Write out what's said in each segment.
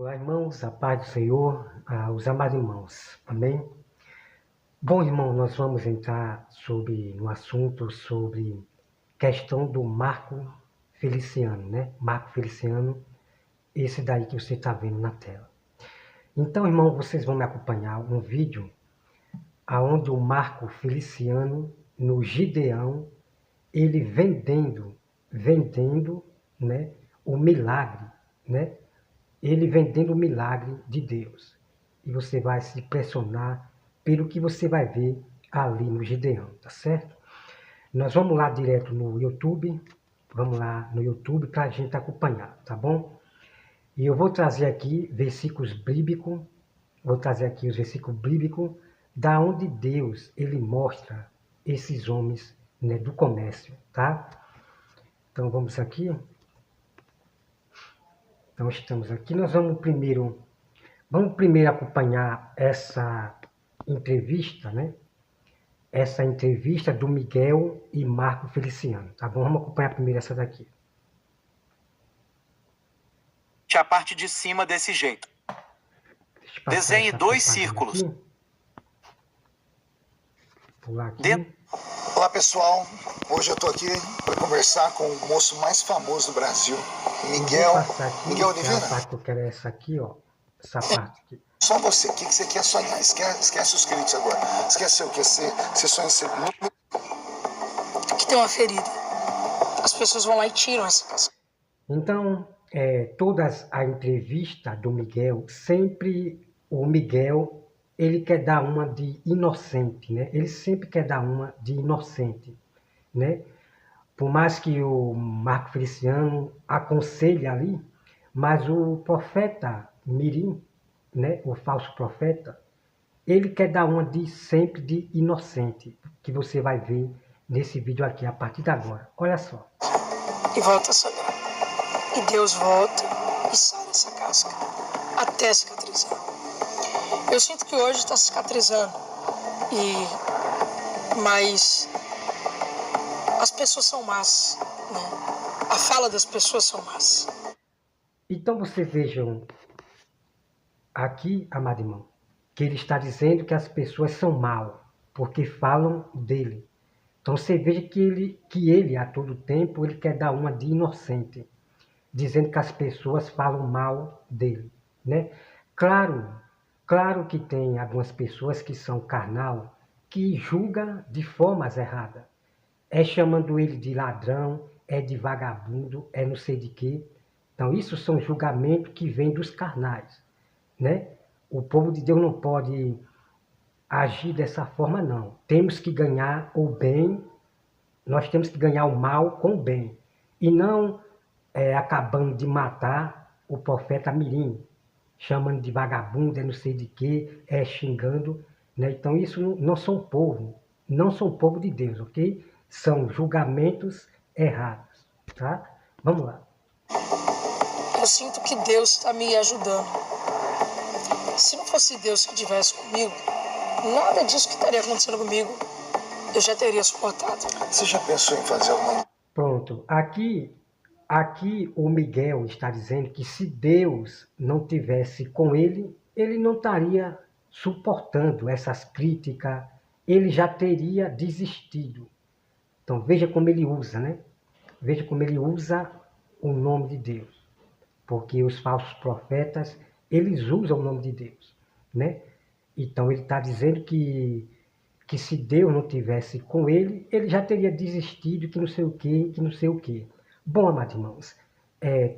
Olá, irmãos, a paz do Senhor, os amados irmãos, amém? Bom, irmão, nós vamos entrar no assunto sobre questão do Marco Feliciano, né? Marco Feliciano, esse daí que você está vendo na tela. Então, irmão, vocês vão me acompanhar um vídeo onde o Marco Feliciano, no Gideão, ele vendendo, né, o milagre, né? Ele vendendo o milagre de Deus. E você vai se impressionar pelo que você vai ver ali no Gideão, tá certo? Nós vamos lá direto no YouTube, para a gente acompanhar, tá bom? E eu vou trazer aqui versículos bíblicos, da onde Deus, ele mostra esses homens, né, do comércio, tá? Então vamos aqui. Então estamos aqui, nós vamos primeiro acompanhar essa entrevista, né? Essa entrevista do Miguel e Marco Feliciano, tá bom? Vamos acompanhar primeiro essa daqui. A parte de cima desse jeito. Desenhe 2 círculos. Pular aqui. Olá, pessoal. Hoje eu tô aqui para conversar com o moço mais famoso do Brasil, Miguel Oliveira. A parte que eu quero é essa aqui, ó. Essa parte aqui. Só você. O que você quer sonhar? Esquece os críticos agora. Esquece o que você sonha ser muito. Aqui tem uma ferida. As pessoas vão lá e tiram essa casca. Então, todas a entrevista do Miguel, sempre o Miguel, ele quer dar uma de inocente, né? Ele sempre quer dar uma de inocente, né? Por mais que o Marco Feliciano aconselhe ali, mas o profeta Mirim, né? O falso profeta, ele quer dar uma sempre de inocente, que você vai ver nesse vídeo aqui a partir de agora. Olha só. E volta a sangrar. E Deus volta e sai dessa casca até cicatrizar. Eu sinto que hoje está cicatrizando, mas as pessoas são más, né? A fala das pessoas são más. Então vocês vejam aqui, amado irmão, que ele está dizendo que as pessoas são mal, porque falam dele. Então você veja que ele a todo tempo, ele quer dar uma de inocente, dizendo que as pessoas falam mal dele, né? Claro que tem algumas pessoas que são carnal, que julgam de formas erradas. Chamando ele de ladrão, de vagabundo, não sei de quê. Então isso são julgamentos que vêm dos carnais, né? O povo de Deus não pode agir dessa forma, não. Temos que ganhar o bem, nós temos que ganhar o mal com o bem. E não acabando de matar o profeta Mirim, chamando de vagabundo, não sei de quê, xingando, né? Então isso não são povo de Deus, ok? São julgamentos errados, tá? Vamos lá. Eu sinto que Deus está me ajudando. Se não fosse Deus que estivesse comigo, nada disso que estaria acontecendo comigo, eu já teria suportado. Você já pensou em fazer alguma... Pronto, aqui o Miguel está dizendo que se Deus não tivesse com ele, ele não estaria suportando essas críticas, ele já teria desistido. Então veja como ele usa, né? Veja como ele usa o nome de Deus. Porque os falsos profetas, eles usam o nome de Deus, né? Então ele está dizendo que se Deus não tivesse com ele, ele já teria desistido, que não sei o quê, que não sei o quê. Bom, amados irmãos,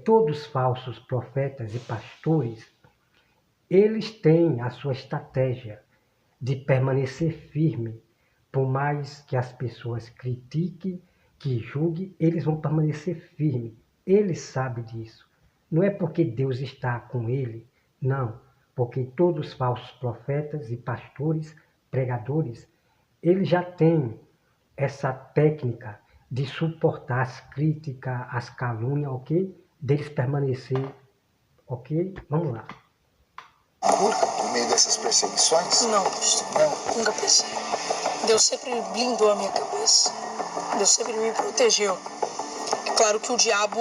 todos os falsos profetas e pastores, eles têm a sua estratégia de permanecer firme. Por mais que as pessoas critiquem, que julguem, eles vão permanecer firmes. Eles sabem disso. Não é porque Deus está com ele, não. Porque todos os falsos profetas e pastores, pregadores, eles já têm essa técnica de suportar as críticas, as calúnias, ok? Deles permanecer, ok? Vamos lá. No meio dessas perseguições? Não, pastor. Não. Nunca pensei. Deus sempre blindou a minha cabeça. Deus sempre me protegeu. É claro que o diabo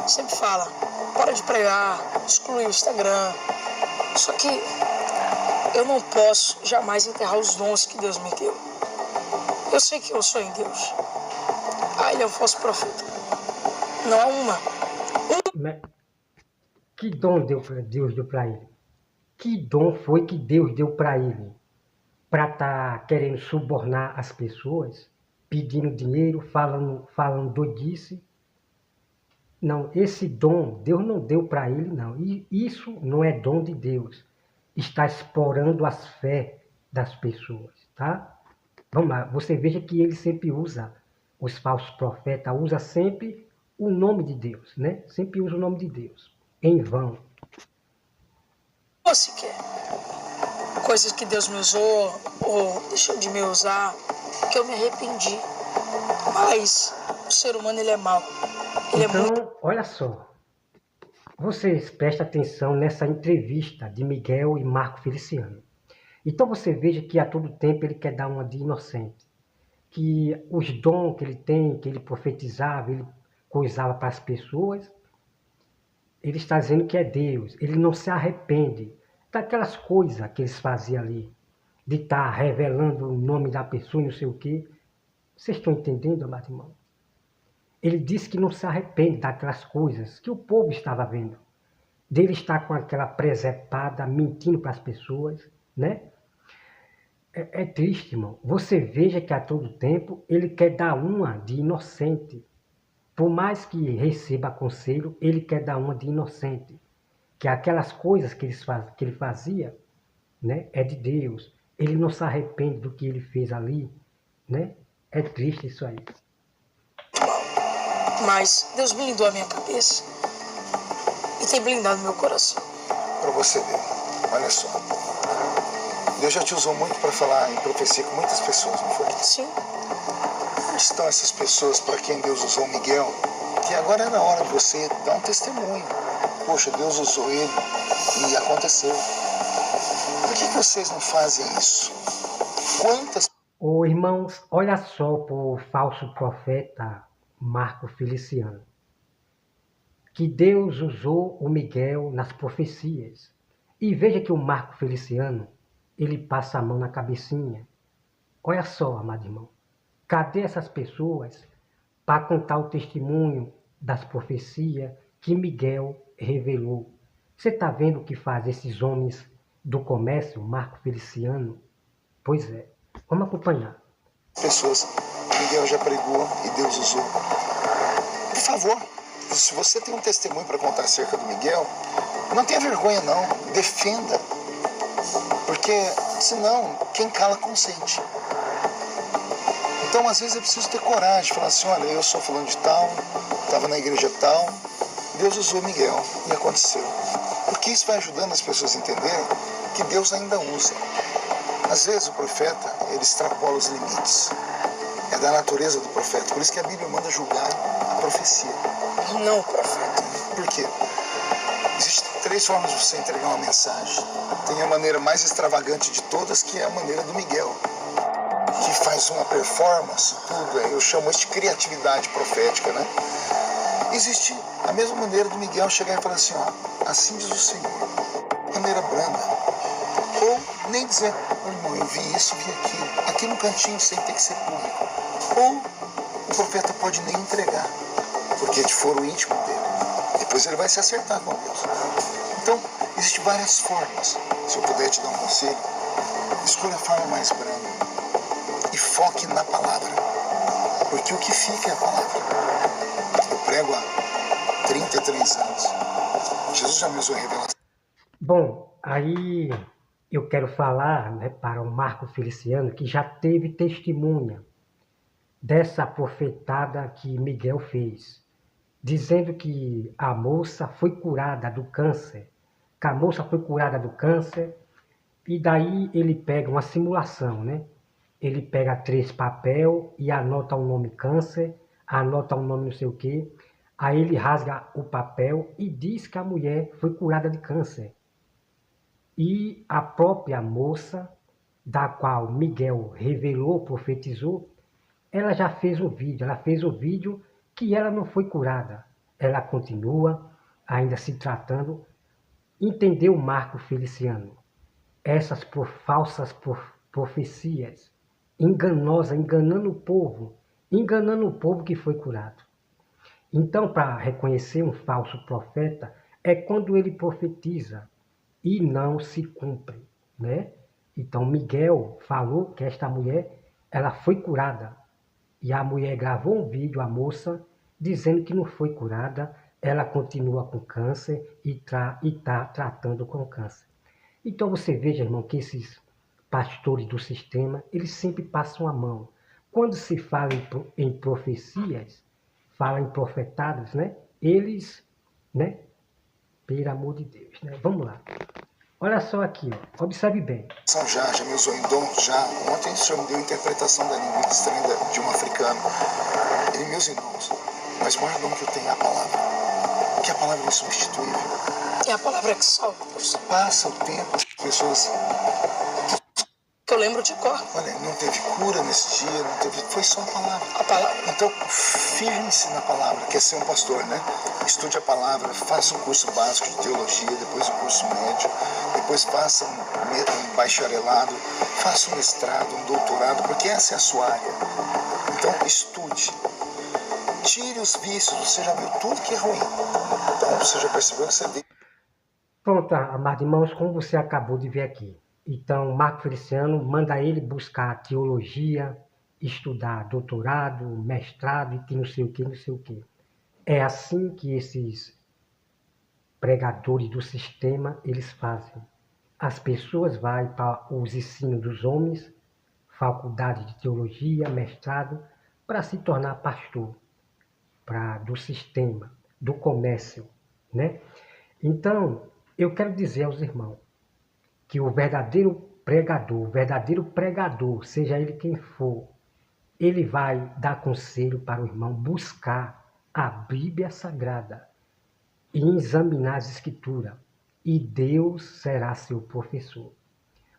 sempre fala, para de pregar, exclui o Instagram. Só que eu não posso jamais enterrar os dons que Deus me deu. Eu sei que eu sou em Deus. Ele é um falso profeta. Não há uma. Que dom Deus deu para ele? Que dom foi que Deus deu para ele? Para estar querendo subornar as pessoas, pedindo dinheiro, falando doidice? Não, esse dom Deus não deu para ele, não. E isso não é dom de Deus. Está explorando as fé das pessoas, tá? Vamos lá, você veja que ele sempre usa, os falsos profetas, usa sempre o nome de Deus, né? Sempre usa o nome de Deus, em vão. Você quer coisas que Deus me usou ou deixou de me usar, que eu me arrependi. Mas o ser humano, ele é mau. Então, olha só. Vocês prestem atenção nessa entrevista de Miguel e Marco Feliciano. Então você veja que a todo tempo ele quer dar uma de inocente. Que os dons que ele tem, que ele profetizava, ele coisava para as pessoas, ele está dizendo que é Deus. Ele não se arrepende daquelas coisas que eles faziam ali. De estar revelando o nome da pessoa e não sei o quê. Vocês estão entendendo, amado irmão? Ele disse que não se arrepende daquelas coisas que o povo estava vendo. Dele estar com aquela presepada, mentindo para as pessoas, né? É triste, irmão. Você veja que a todo tempo ele quer dar uma de inocente. Por mais que receba conselho, ele quer dar uma de inocente. Que aquelas coisas que ele fazia, né, é de Deus. Ele não se arrepende do que ele fez ali, né? É triste isso aí. Mas Deus blindou a minha cabeça e tem blindado meu coração. Para você ver, olha só. Deus já te usou muito para falar em profecia com muitas pessoas, não foi? Sim. Onde estão essas pessoas para quem Deus usou Miguel? Que agora é na hora de você dar um testemunho. Poxa, Deus usou ele e aconteceu. Por que vocês não fazem isso? Quantas... Ô, irmãos, olha só para o falso profeta Marco Feliciano. Que Deus usou o Miguel nas profecias. E veja que o Marco Feliciano, ele passa a mão na cabecinha. Olha só, amado irmão. Cadê essas pessoas para contar o testemunho das profecias que Miguel revelou? Você está vendo o que faz esses homens do comércio, Marco Feliciano? Pois é. Vamos acompanhar. Pessoas, Miguel já pregou e Deus usou. Por favor, se você tem um testemunho para contar acerca do Miguel, não tenha vergonha não, defenda. Porque senão, quem cala consente. Então, às vezes é preciso ter coragem, falar assim, olha, eu sou fulano de tal, estava na igreja tal, Deus usou Miguel e aconteceu. Porque isso vai ajudando as pessoas a entenderem que Deus ainda usa. Às vezes o profeta, ele extrapola os limites. É da natureza do profeta. Por isso que a Bíblia manda julgar a profecia. Não o profeta. Por quê? Existem 3 formas de você entregar uma mensagem. Tem a maneira mais extravagante de todas, que é a maneira do Miguel, que faz uma performance, tudo. Eu chamo isso de criatividade profética, né? Existe a mesma maneira do Miguel chegar e falar assim, ó, assim diz o Senhor. Maneira branda. Ou nem dizer, irmão, eu vi isso, vi aquilo. Aqui no cantinho, sem ter que ser público. Ou o profeta pode nem entregar, porque é de foro íntimo dele. Depois ele vai se acertar com Deus. Então, existem várias formas. Se eu puder te dar um conselho, escolha a forma mais branda e foque na palavra. Porque o que fica é a palavra. Eu prego há 33 anos. Jesus já me usou em revelação. Bom, aí eu quero falar, né, para o Marco Feliciano, que já teve testemunha dessa profetada que Miguel fez, dizendo que a moça foi curada do câncer. Que a moça foi curada do câncer, e daí ele pega uma simulação, né? Ele pega 3 papel e anota o nome câncer, anota o nome não sei o quê, aí ele rasga o papel e diz que a mulher foi curada de câncer. E a própria moça, da qual Miguel revelou, profetizou, ela já fez um vídeo, que ela não foi curada. Ela continua ainda se tratando, entendeu Marco Feliciano essas falsas profecias, enganando o povo que foi curado. Então, para reconhecer um falso profeta, é quando ele profetiza e não se cumpre, né? Então, Miguel falou que esta mulher, ela foi curada. E a mulher gravou um vídeo, a moça, dizendo que não foi curada, ela continua com câncer e está tratando com câncer. Então você veja, irmão, que esses pastores do sistema, eles sempre passam a mão. Quando se fala em profecias, fala em profetados, né? Eles, né? Pelo amor de Deus, né? Vamos lá. Olha só aqui, ó. Observe bem. Já me usou em dom, ontem o senhor me deu a interpretação da língua estranha de um africano. Ele me usa em dons, mas o maior dom que eu tenho é a palavra. Porque a palavra é insubstituível. É a palavra que salva. Passa o tempo, as pessoas... Eu lembro de cor. Olha, não teve cura nesse dia, não teve... Foi só a palavra. A palavra. Então, firme-se na palavra, quer ser um pastor, né? Estude a palavra, faça um curso básico de teologia, depois um curso médio, depois faça um bacharelado, faça um mestrado, um doutorado, porque essa é a sua área. Então, estude. Tire os vícios, você já viu tudo que é ruim. Então, você já percebeu que você... Pronto, amados irmãos, como você acabou de ver aqui. Então, Marco Feliciano manda ele buscar teologia, estudar doutorado, mestrado e que não sei o que, não sei o que. É assim que esses pregadores do sistema, eles fazem. As pessoas vão para os ensinos dos homens, faculdade de teologia, mestrado, para se tornar pastor, do sistema, do comércio, né? Então, eu quero dizer aos irmãos que o verdadeiro pregador, seja ele quem for, ele vai dar conselho para o irmão buscar a Bíblia Sagrada e examinar as Escrituras, e Deus será seu professor.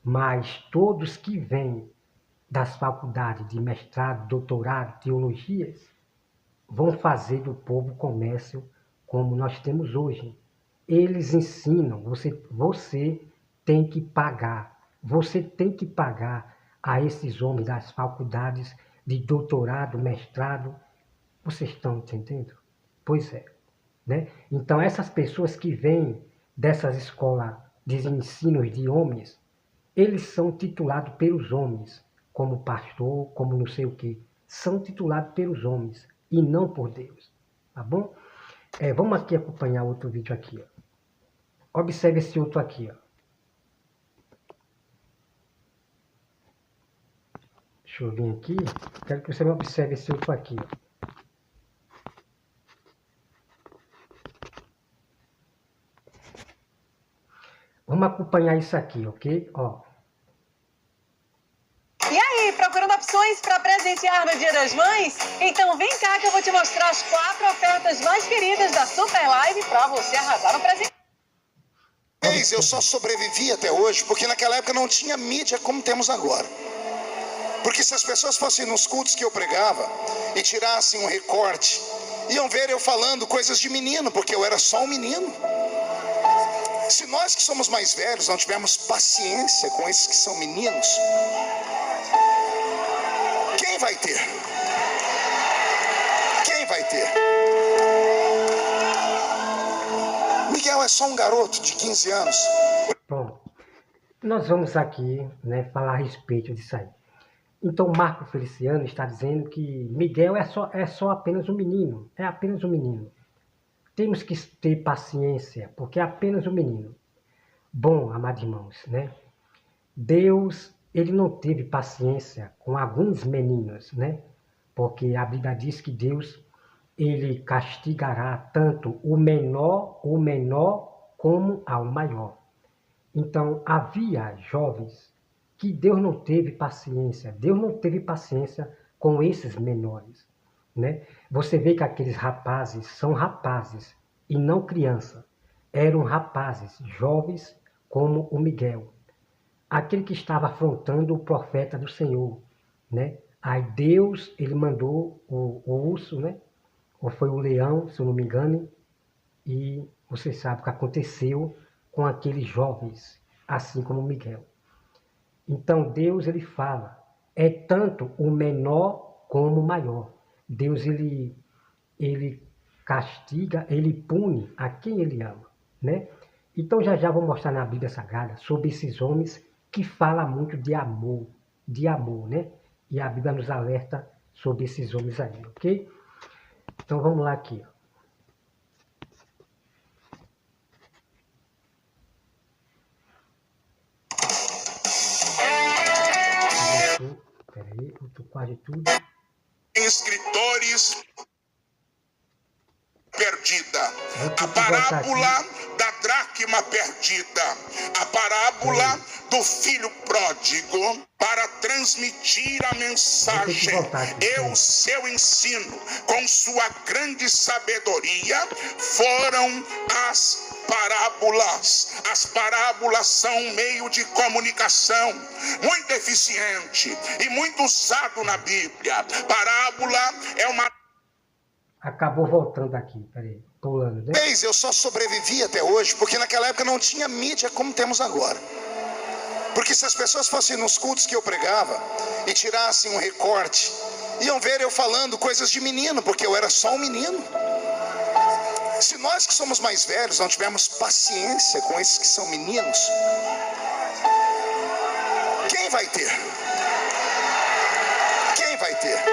Mas todos que vêm das faculdades de mestrado, doutorado, teologias, vão fazer do povo comércio como nós temos hoje. Eles ensinam, você tem que pagar. Você tem que pagar a esses homens das faculdades de doutorado, mestrado. Vocês estão entendendo? Pois é. Né? Então, essas pessoas que vêm dessas escolas de ensino de homens, eles são titulados pelos homens, como pastor, como não sei o quê. São titulados pelos homens e não por Deus. Tá bom? Vamos aqui acompanhar outro vídeo aqui. Ó. Observe esse outro aqui. Ó. Deixa eu vir aqui. Quero que você observe esse outro aqui. Ó. Vamos acompanhar isso aqui, ok? Ó. E aí, procurando opções para presentear no Dia das Mães? Então vem cá que eu vou te mostrar as 4 ofertas mais queridas da Super Live para você arrasar no presente. Eu só sobrevivi até hoje porque naquela época não tinha mídia como temos agora. Porque se as pessoas fossem nos cultos que eu pregava e tirassem um recorte, iam ver eu falando coisas de menino, porque eu era só um menino. Se nós que somos mais velhos não tivermos paciência com esses que são meninos, quem vai ter? Quem vai ter? Miguel é só um garoto de 15 anos. Bom, nós vamos aqui, né, falar a respeito disso aí. Então, Marco Feliciano está dizendo que Miguel é só apenas um menino. É apenas um menino. Temos que ter paciência, porque é apenas um menino. Bom, amados irmãos, né? Deus, ele não teve paciência com alguns meninos, né? Porque a Bíblia diz que Deus, ele castigará tanto o menor como ao maior. Então, havia jovens que Deus não teve paciência. Deus não teve paciência com esses menores, né? Você vê que aqueles rapazes são rapazes e não crianças. Eram rapazes, jovens como o Miguel. Aquele que estava afrontando o profeta do Senhor, né? Aí Deus, ele mandou o urso, né? Ou foi o leão, se eu não me engano, e Você sabe o que aconteceu com aqueles jovens, assim como Miguel. Então Deus, ele fala, é tanto o menor como o maior. Deus, ele castiga, ele pune a quem ele ama, né? Então já vou mostrar na Bíblia Sagrada sobre esses homens que falam muito de amor, né? E a Bíblia nos alerta sobre esses homens aí, ok? Então vamos lá aqui, ó. Peraí, eu tô quase tudo. Escritores perdida. A parábola da dracma perdida. A parábola do filho pródigo, para transmitir a mensagem e o seu ensino com sua grande sabedoria foram as parábolas. As parábolas são um meio de comunicação muito eficiente e muito usado na Bíblia. Parábola é uma... Acabou voltando aqui, peraí, pulando, né? Eu só sobrevivi até hoje porque naquela época não tinha mídia como temos agora. Porque se as pessoas fossem nos cultos que eu pregava e tirassem um recorte, iam ver eu falando coisas de menino, porque eu era só um menino. Se nós que somos mais velhos não tivermos paciência com esses que são meninos, quem vai ter? Quem vai ter?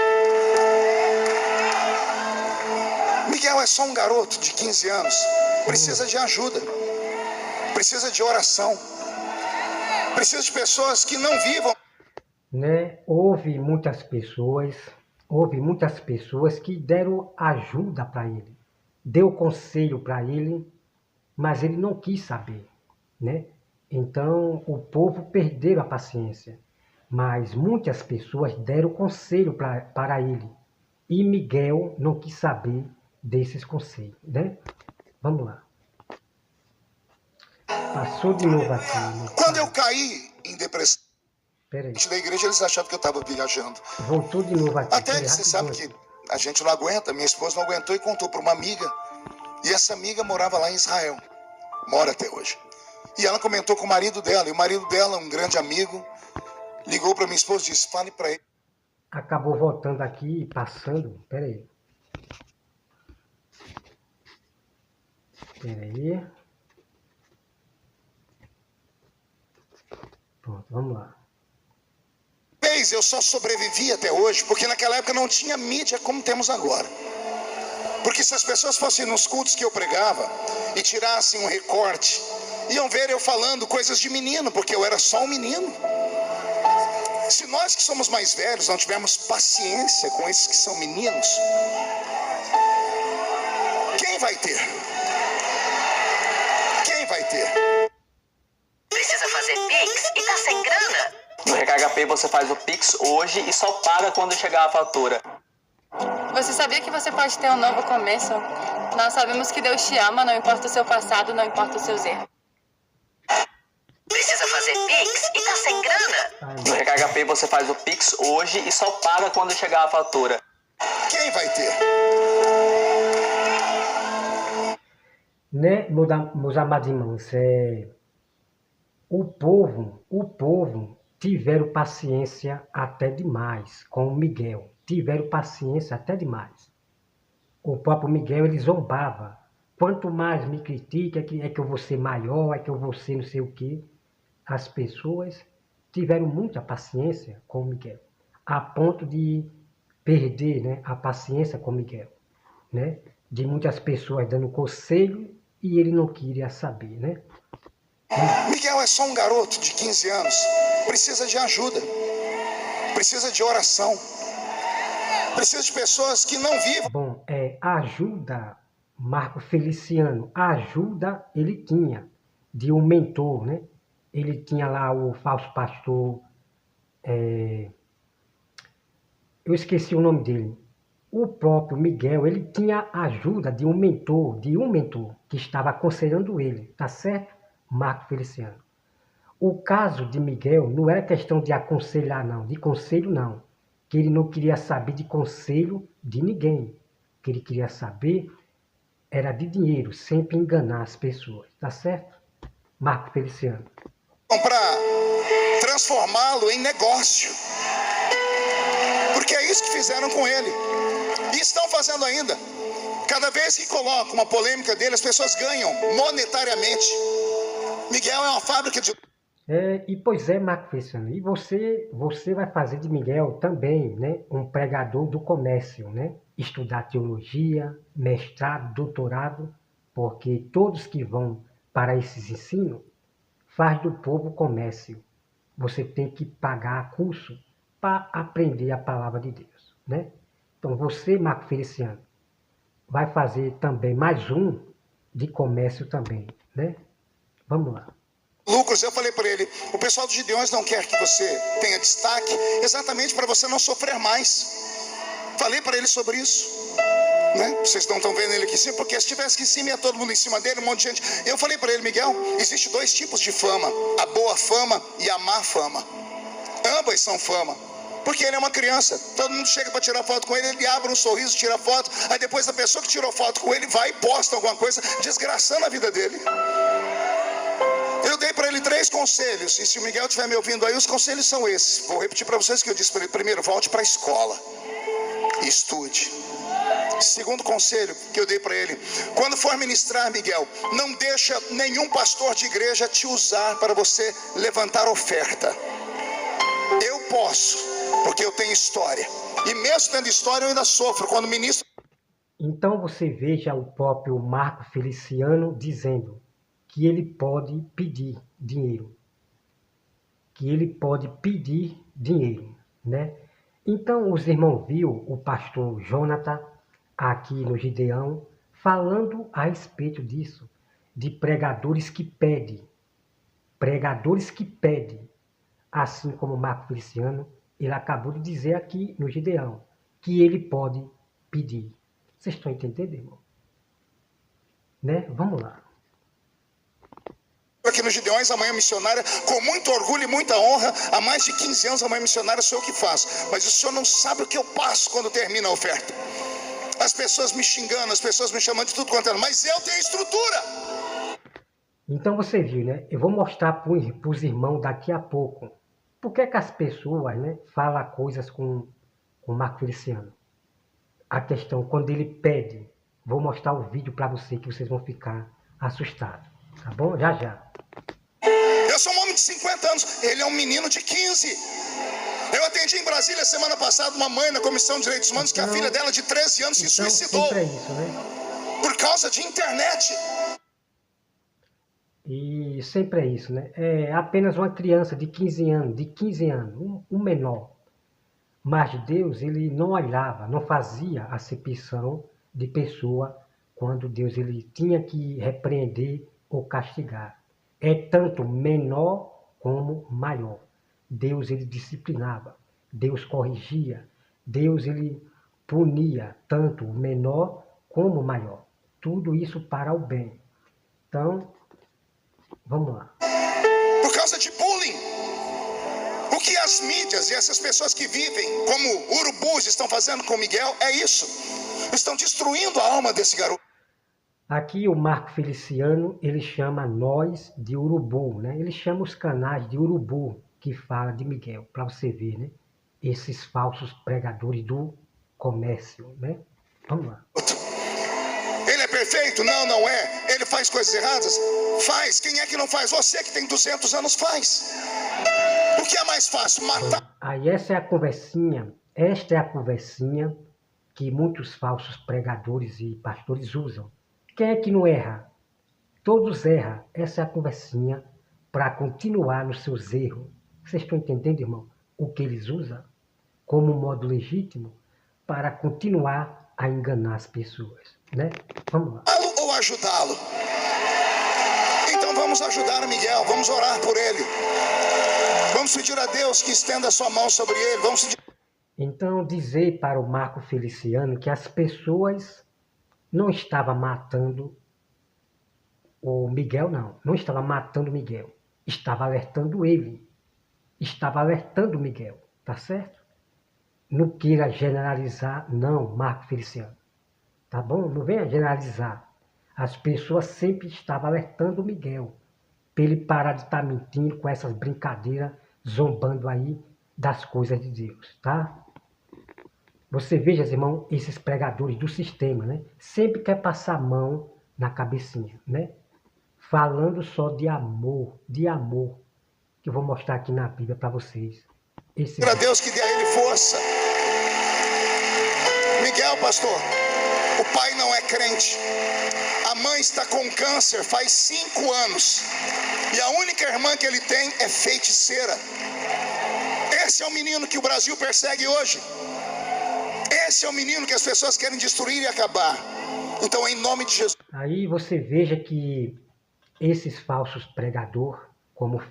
Miguel é só um garoto de 15 anos, precisa de ajuda, precisa de oração, precisa de pessoas que não vivam. Né? Houve muitas pessoas que deram ajuda para ele, deu conselho para ele, mas ele não quis saber, né? Então o povo perdeu a paciência, mas muitas pessoas deram conselho para ele, e Miguel não quis saber desses conselhos, né? Vamos lá. Passou de novo aqui. Quando eu caí em depressão, Peraí. da igreja eles achavam que eu estava viajando. Voltou de novo aqui. Até que você sabe que a gente não aguenta, minha esposa não aguentou e contou para uma amiga. E essa amiga morava lá em Israel, mora até hoje. E ela comentou com o marido dela, e o marido dela, um grande amigo, ligou para minha esposa e disse, fale para ele. Acabou voltando aqui e passando, peraí. Peraí. Pronto, vamos lá. Eu só sobrevivi até hoje porque naquela época não tinha mídia como temos agora. Porque se as pessoas fossem nos cultos que eu pregava e tirassem um recorte, iam ver eu falando coisas de menino, porque eu era só um menino. Se nós que somos mais velhos não tivermos paciência com esses que são meninos, quem vai ter? Quem vai ter? Precisa fazer Pix e tá sem grana? No Recarga Pay você faz o Pix hoje e só paga quando chegar a fatura. Você sabia que você pode ter um novo começo? Nós sabemos que Deus te ama, não importa o seu passado, não importa os seus erros. Precisa fazer Pix e tá sem grana? No Recarga Pay você faz o Pix hoje e só paga quando chegar a fatura. Quem vai ter? Né, meus amados irmãos, o povo tiveram paciência até demais com o Miguel. Tiveram paciência até demais. O próprio Miguel, ele zombava. Quanto mais me critica, é que eu vou ser maior, é que eu vou ser não sei o quê. As pessoas tiveram muita paciência com o Miguel, a ponto de perder, né, a paciência com o Miguel, né? De muitas pessoas dando conselho e ele não queria saber, né? Miguel é só um garoto de 15 anos, precisa de ajuda, precisa de oração, precisa de pessoas que não vivam. Bom, ajuda, Marco Feliciano, ajuda ele tinha, de um mentor, né? Ele tinha lá o falso pastor, eu esqueci o nome dele. O próprio Miguel, ele tinha ajuda de um mentor que estava aconselhando ele, tá certo? Marco Feliciano. O caso de Miguel não era questão de aconselhar, não, de conselho, não. Que ele não queria saber de conselho de ninguém. Que ele queria saber era de dinheiro, sempre enganar as pessoas, tá certo? Marco Feliciano. Para transformá-lo em negócio. Porque é isso que fizeram com ele. E estão fazendo ainda. Cada vez que colocam uma polêmica dele, as pessoas ganham monetariamente. Miguel é uma fábrica de... Pois é, Marco Feliciano. E você vai fazer de Miguel também, né, um pregador do comércio, né? Estudar teologia, mestrado, doutorado, porque todos que vão para esses ensinos faz do povo comércio. Você tem que pagar curso para aprender a palavra de Deus, né? Então você, Marco Feliciano, vai fazer também mais um de comércio também, né? Vamos lá. Lucas, eu falei para ele, o pessoal dos Gideões não quer que você tenha destaque exatamente para você não sofrer mais. Falei para ele sobre isso, né? Vocês não estão vendo ele aqui em cima, porque se tivesse aqui em cima ia todo mundo em cima dele, um monte de gente. Eu falei para ele, Miguel, existe 2 tipos de fama, a boa fama e a má fama. Ambas são fama. Porque ele é uma criança, todo mundo chega para tirar foto com ele, ele abre um sorriso, tira foto, aí depois a pessoa que tirou foto com ele vai e posta alguma coisa, desgraçando a vida dele. Eu dei para ele 3 conselhos, e se o Miguel estiver me ouvindo aí, os conselhos são esses. Vou repetir para vocês o que eu disse para ele. Primeiro, volte para a escola e estude. Segundo conselho que eu dei para ele, quando for ministrar, Miguel, não deixa nenhum pastor de igreja te usar para você levantar oferta. Eu posso, porque eu tenho história. E mesmo tendo história, eu ainda sofro quando ministro. Então você veja o próprio Marco Feliciano dizendo que ele pode pedir dinheiro. Que ele pode pedir dinheiro, né? Então os irmãos viram o pastor Jonathan aqui no Gideão falando a respeito disso, de pregadores que pedem. Pregadores que pedem. Assim como Marco Feliciano, ele acabou de dizer aqui no Gideão, que ele pode pedir. Vocês estão entendendo, irmão? Né? Vamos lá. Aqui no Gideões, a manhã missionária, com muito orgulho e muita honra, há mais de 15 anos a manhã missionária sou eu que faço. Mas o senhor não sabe o que eu passo quando termina a oferta. As pessoas me xingando, as pessoas me chamando de tudo quanto é, mas eu tenho estrutura. Então você viu, né? Eu vou mostrar para os irmãos daqui a pouco. Por que as pessoas, né, falam coisas com o Marco Feliciano? A questão, quando ele pede, vou mostrar o vídeo para você que vocês vão ficar assustados. Tá bom? Já, já. Eu sou um homem de 50 anos, ele é um menino de 15. Eu atendi em Brasília semana passada uma mãe na Comissão de Direitos Humanos que a filha dela de 13 anos se suicidou. Sempre é isso, né? Por causa de internet. E sempre é isso, né? É apenas uma criança de 15 anos, um menor. Mas Deus, ele não olhava, não fazia acepção de pessoa quando Deus ele tinha que repreender ou castigar. É tanto menor como maior. Deus ele disciplinava, Deus corrigia, Deus ele punia tanto o menor como o maior. Tudo isso para o bem. Então, vamos lá. Por causa de bullying. O que as mídias e essas pessoas que vivem como urubus estão fazendo com Miguel é isso. Estão destruindo a alma desse garoto. Aqui o Marco Feliciano, ele chama nós de urubu, né? Ele chama os canais de urubu que fala de Miguel, para você ver, né? Esses falsos pregadores do comércio, né? Vamos lá. Ele é perfeito? Não, não é. Ele faz coisas erradas? Faz. Quem é que não faz? Você que tem 200 anos faz. O que é mais fácil? Matar. Aí esta é a conversinha que muitos falsos pregadores e pastores usam. Quem é que não erra? Todos erram. Essa é a conversinha para continuar nos seus erros. Vocês estão entendendo, irmão? O que eles usam como modo legítimo para continuar a enganar as pessoas, né? Vamos lá. Ou ajudá-lo? Então vamos ajudar o Miguel, vamos orar por ele. Vamos pedir a Deus que estenda a sua mão sobre ele. Vamos pedir... Então dizer para o Marco Feliciano que as pessoas não estavam matando o Miguel, não estava matando o Miguel, estava alertando ele, estava alertando o Miguel, tá certo? Não queira generalizar, não, Marco Feliciano, tá bom? Não venha generalizar. As pessoas sempre estavam alertando o Miguel para ele parar de estar mentindo com essas brincadeiras, zombando aí das coisas de Deus, tá? Você veja, irmão, esses pregadores do sistema, né? Sempre quer passar a mão na cabecinha, né? Falando só de amor, que eu vou mostrar aqui na Bíblia para vocês. Para Deus que dê a ele força. Miguel, pastor, o pai não é crente. A mãe está com câncer faz 5 anos. E a única irmã que ele tem é feiticeira. Esse é o menino que o Brasil persegue hoje. Esse é o menino que as pessoas querem destruir e acabar. Então, em nome de Jesus. Aí você veja que esses falsos pregadores, como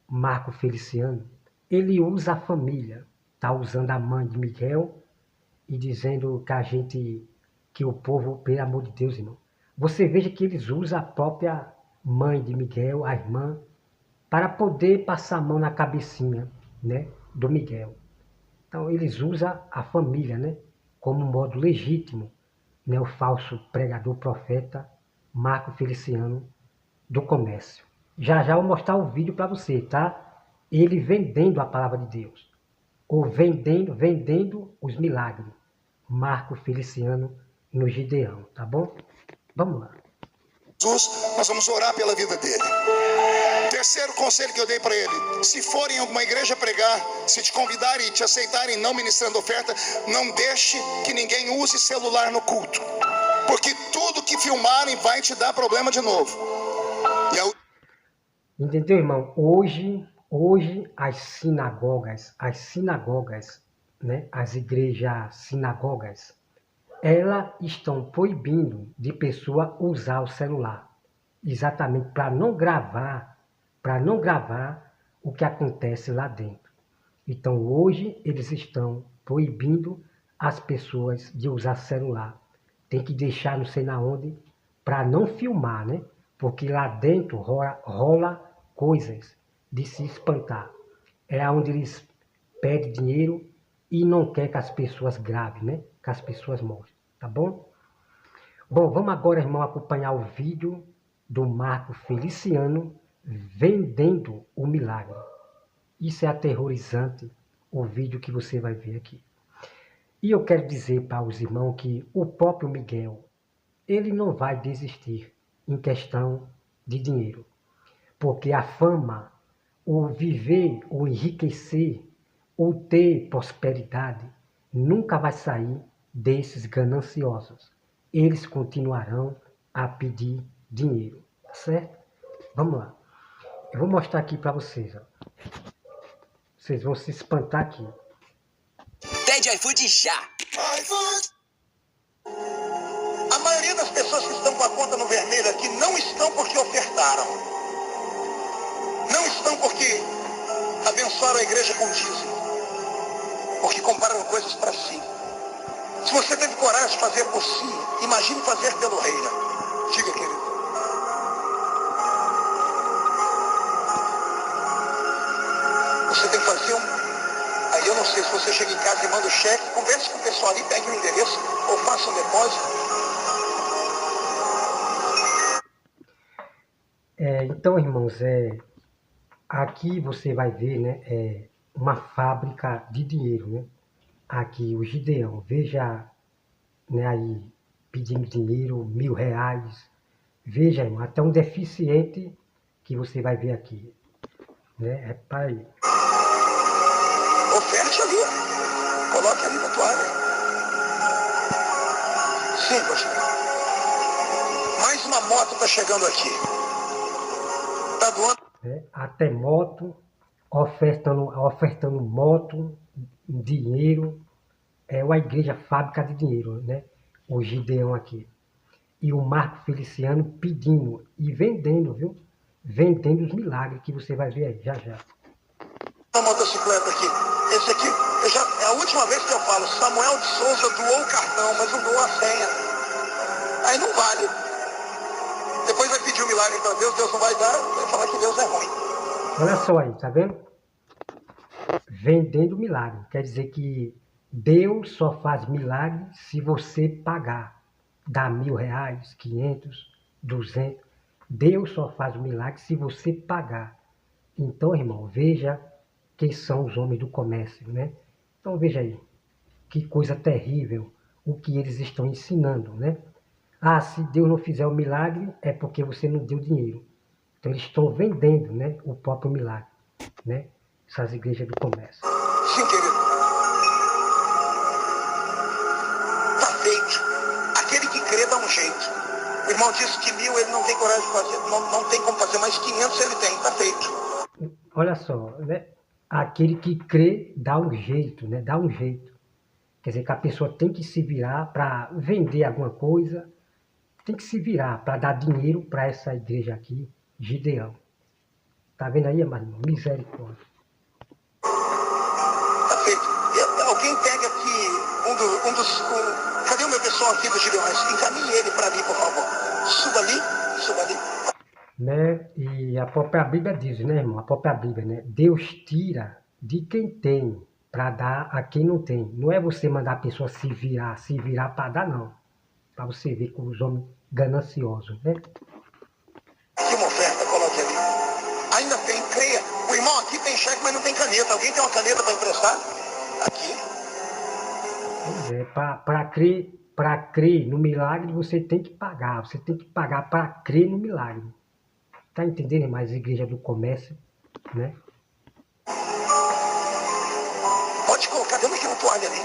Marco Feliciano, ele usa a família. Está usando a mãe de Miguel e dizendo que o povo, pelo amor de Deus, irmão. Você veja que eles usam a própria mãe de Miguel, a irmã, para poder passar a mão na cabecinha, né, do Miguel. Então, eles usam a família, né, como modo legítimo, né, o falso pregador profeta Marco Feliciano do comércio. Já já vou mostrar o vídeo para você, tá? Ele vendendo a palavra de Deus, ou vendendo os milagres. Marco Feliciano no Gideão, tá bom? Vamos lá. Jesus, nós vamos orar pela vida dele. Terceiro conselho que eu dei para ele: se forem em alguma igreja pregar, se te convidarem e te aceitarem não ministrando oferta, não deixe que ninguém use celular no culto, porque tudo que filmarem vai te dar problema de novo. Entendeu, irmão? Hoje as sinagogas, né, as igrejas sinagogas, elas estão proibindo de pessoa usar o celular, exatamente para não gravar o que acontece lá dentro. Então hoje eles estão proibindo as pessoas de usar celular. Tem que deixar não sei na onde para não filmar, né? Porque lá dentro rola coisas de se espantar. É onde eles pedem dinheiro e não quer que as pessoas gravem, né? Que as pessoas mostrem, tá bom? Bom, vamos agora, irmão, acompanhar o vídeo do Marco Feliciano vendendo o milagre. Isso é aterrorizante, o vídeo que você vai ver aqui. E eu quero dizer para os irmãos que o próprio Miguel, ele não vai desistir em questão de dinheiro. Porque a fama, o viver, o enriquecer, o ter prosperidade, nunca vai sair desses gananciosos. Eles continuarão a pedir dinheiro, tá certo? Vamos lá. Eu vou mostrar aqui para vocês, ó. Vocês vão se espantar aqui. Pede iFood já! iFood! A maioria das pessoas que estão com a conta no vermelho aqui não estão porque ofertaram. Não estão porque abençoaram a igreja com dízimo. Porque compraram coisas para si. Se você teve coragem de fazer por si, imagine fazer pelo reino. Diga, querido. Você tem que fazer Aí eu não sei se você chega em casa e manda o cheque, converse com o pessoal ali, pegue o endereço ou faça um depósito. Então, irmãos, aqui você vai ver, né, uma fábrica de dinheiro, né? Aqui o Gideão, veja, né, aí pedindo dinheiro, R$1.000. Veja, irmão, até um deficiente que você vai ver aqui, né? Para aí. Oferte ali, coloque ali na toalha. Sim, pastor. Mais uma moto está chegando aqui. Está doando. Até moto, ofertando moto, dinheiro. É uma igreja fábrica de dinheiro, né? O Gideão aqui. E o Marco Feliciano pedindo e vendendo, viu? Vendendo os milagres que você vai ver aí, já já. A motocicleta aqui. Esse aqui, é a última vez que eu falo, Samuel de Souza doou o cartão, mas não doou a senha. Aí não vale. Depois vai pedir um milagre para Deus, Deus não vai dar, vai falar que Deus é ruim. Olha só aí, tá vendo? Vendendo milagre. Quer dizer que Deus só faz milagre se você pagar. dar R$1.000, 500, 200. Deus só faz o milagre se você pagar. Então, irmão, veja quem são os homens do comércio, né? Então, veja aí, que coisa terrível o que eles estão ensinando, né? Ah, se Deus não fizer o milagre, é porque você não deu dinheiro. Então, eles estão vendendo, né, o próprio milagre, né? Essas igrejas do comércio. Sim, querido. Tá feito. Aquele que crê dá um jeito. O irmão disse que 1.000 ele não tem coragem de fazer. Não tem como fazer, mas 500 ele tem. Tá feito. Olha só, né? Aquele que crê dá um jeito, né? Dá um jeito. Quer dizer que a pessoa tem que se virar para vender alguma coisa, tem que se virar para dar dinheiro para essa igreja aqui, Gideão. Tá vendo aí, irmão? Misericórdia. Tá feito. Alguém pega aqui cadê o meu pessoal aqui do Gideões? Encaminhe ele para mim, por favor. Suba ali. Né? E a própria Bíblia diz, né, irmão? A própria Bíblia, né? Deus tira de quem tem para dar a quem não tem. Não é você mandar a pessoa se virar para dar, não. Para você ver como os homens gananciosos, né? Aqui uma oferta, coloque ali. Ainda tem, creia. O irmão aqui tem cheque, mas não tem caneta. Alguém tem uma caneta para emprestar? Aqui. Pois é, para crer no milagre, você tem que pagar. Você tem que pagar para crer no milagre. Tá entendendo, mais igreja do comércio, né? Pode colocar, dentro daquela toalha ali.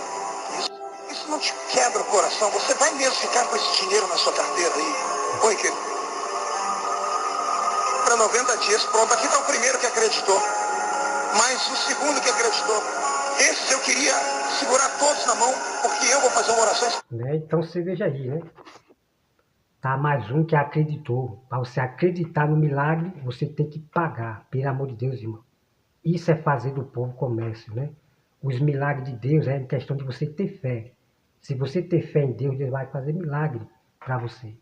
Isso não te quebra o coração. Você vai mesmo ficar com esse dinheiro na sua carteira aí? Oi, querido. Para 90 dias, pronto. Aqui está o primeiro que acreditou. Mas o segundo que acreditou. Esses eu queria segurar todos na mão, porque eu vou fazer uma oração. Né? Então você veja aí, né? Tá mais um que acreditou. Para você acreditar no milagre, você tem que pagar. Pelo amor de Deus, irmão. Isso é fazer do povo comércio, né? Os milagres de Deus é questão de você ter fé. Se você ter fé em Deus, Deus vai fazer milagre para você.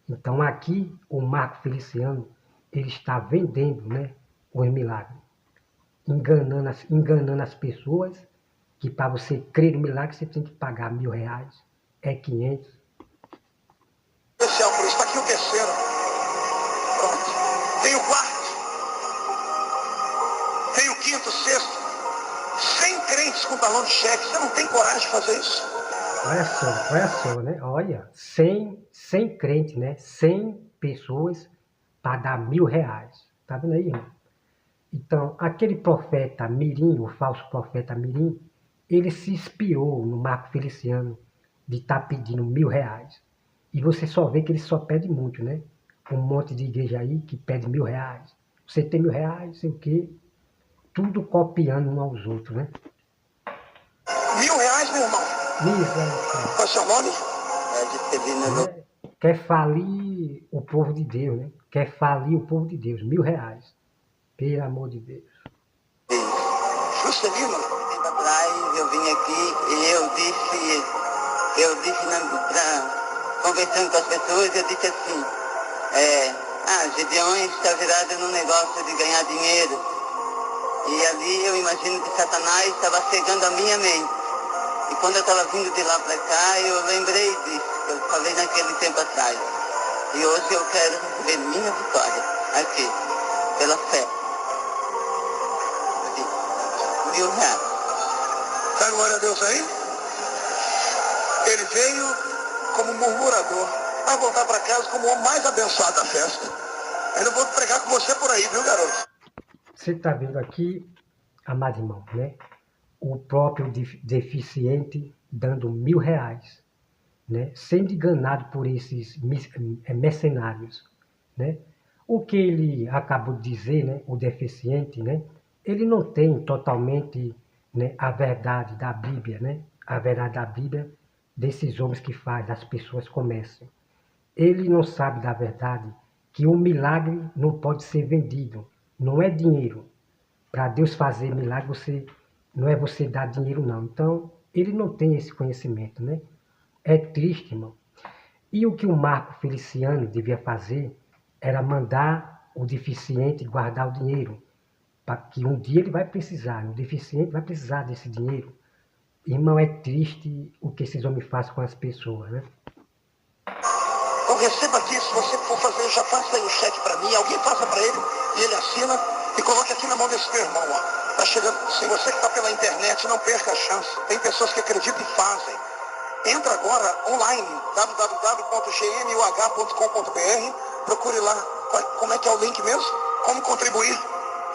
Então aqui, o Marco Feliciano, ele está vendendo, né, os milagres. Enganando as pessoas, que para você crer no milagre, você tem que pagar R$1.000, é 500. Especial por isso. Está aqui o terceiro. Pronto. Tem o quarto. Tem o quinto, sexto. 100 crentes com talão de cheque. Você não tem coragem de fazer isso? Olha só, né? Olha, 100 crentes, né? 100 pessoas para dar R$1.000. Tá vendo aí, irmão? Então, aquele profeta Mirim, o falso profeta Mirim, ele se inspirou no Marco Feliciano de estar pedindo R$1.000. E você só vê que ele só pede muito, né? Um monte de igreja aí que pede R$1.000. Você tem R$1.000, sei o quê. Tudo copiando uns aos outros, né? R$1.000, meu irmão. Qual é o seu nome? Quer falir o povo de Deus, né? Quer falir o povo de Deus. R$1.000. Pelo amor de Deus. Juscelino. Tempo atrás eu vim aqui e eu disse conversando com as pessoas, eu disse assim, Gideões está virado num negócio de ganhar dinheiro. E ali eu imagino que Satanás estava cegando a minha mente. E quando eu estava vindo de lá para cá, eu lembrei disso, que eu falei naquele tempo atrás. E hoje eu quero receber minha vitória, aqui, pela fé. R$1.000. Dá glória a Deus aí? Ele veio como murmurador, vai voltar para casa como o homem mais abençoado da festa. Ainda vou pregar com você por aí, viu, garoto? Você está vendo aqui, amado irmão, né? O próprio deficiente dando R$1.000, né? Sendo enganado por esses mercenários, né? O que ele acabou de dizer, né? O deficiente, né? Ele não tem totalmente, né, a verdade da Bíblia, né? A verdade da Bíblia desses homens que fazem, as pessoas comércio. Ele não sabe da verdade que o milagre não pode ser vendido. Não é dinheiro. Para Deus fazer milagre, não é você dar dinheiro, não. Então, ele não tem esse conhecimento, né? É triste, irmão. E o que o Marco Feliciano devia fazer era mandar o deficiente guardar o dinheiro. Para que um dia ele vai precisar, o deficiente vai precisar desse dinheiro. Irmão, é triste o que esses homens fazem com as pessoas, né? receba aqui, se você for fazer, já faça aí o cheque para mim, alguém faça para ele, e ele assina, e coloque aqui na mão desse meu irmão, ó. Tá chegando, se você que está pela internet, não perca a chance. Tem pessoas que acreditam e fazem. Entra agora online, www.gmuh.com.br, procure lá, como é que é o link mesmo? Como contribuir,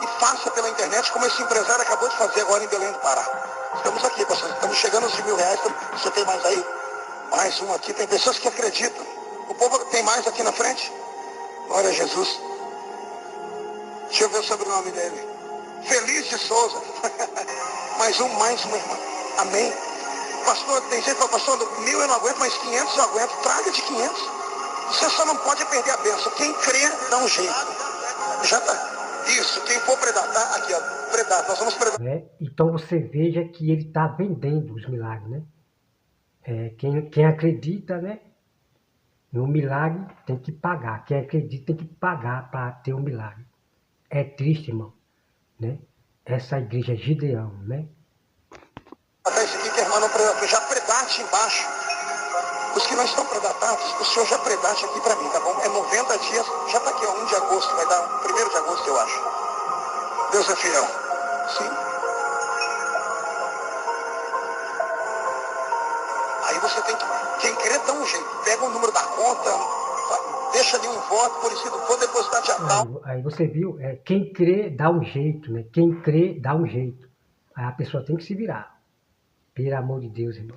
e faça pela internet, como esse empresário acabou de fazer agora em Belém do Pará. Estamos aqui, pastor, estamos chegando aos R$1.000, você tem mais aí? Mais um aqui, tem pessoas que acreditam. O povo tem mais aqui na frente? Glória a Jesus. Deixa eu ver o sobrenome dele. Feliz de Souza. mais um, irmão. Amém. Pastor, tem gente que fala, pastor, 1.000 eu não aguento, mas 500 eu aguento. Traga de 500. Você só não pode perder a bênção. Quem crê, dá um jeito. Já tá. Isso, quem for predatar, aqui ó, predar, nós vamos predar. Então você veja que ele está vendendo os milagres, né? Quem acredita, né, no milagre tem que pagar. Quem acredita tem que pagar para ter um milagre. É triste, irmão, né? Essa igreja Gideão, né? Até esse aqui que a irmã não predata, já predate embaixo. Os que não estão predatados, o senhor já predate aqui para mim, tá bom? É 90 dias, já tá aqui, ó, 1 de agosto, vai dar 1º de agosto, eu acho. Deus é fiel. Sim. Aí você tem que, quem crê dá um jeito, pega o número da conta, deixa ali um voto, por isso for depositar de tal. Aí você viu, quem crê dá um jeito, né? Quem crê dá um jeito. Aí a pessoa tem que se virar. Pelo amor de Deus, irmão.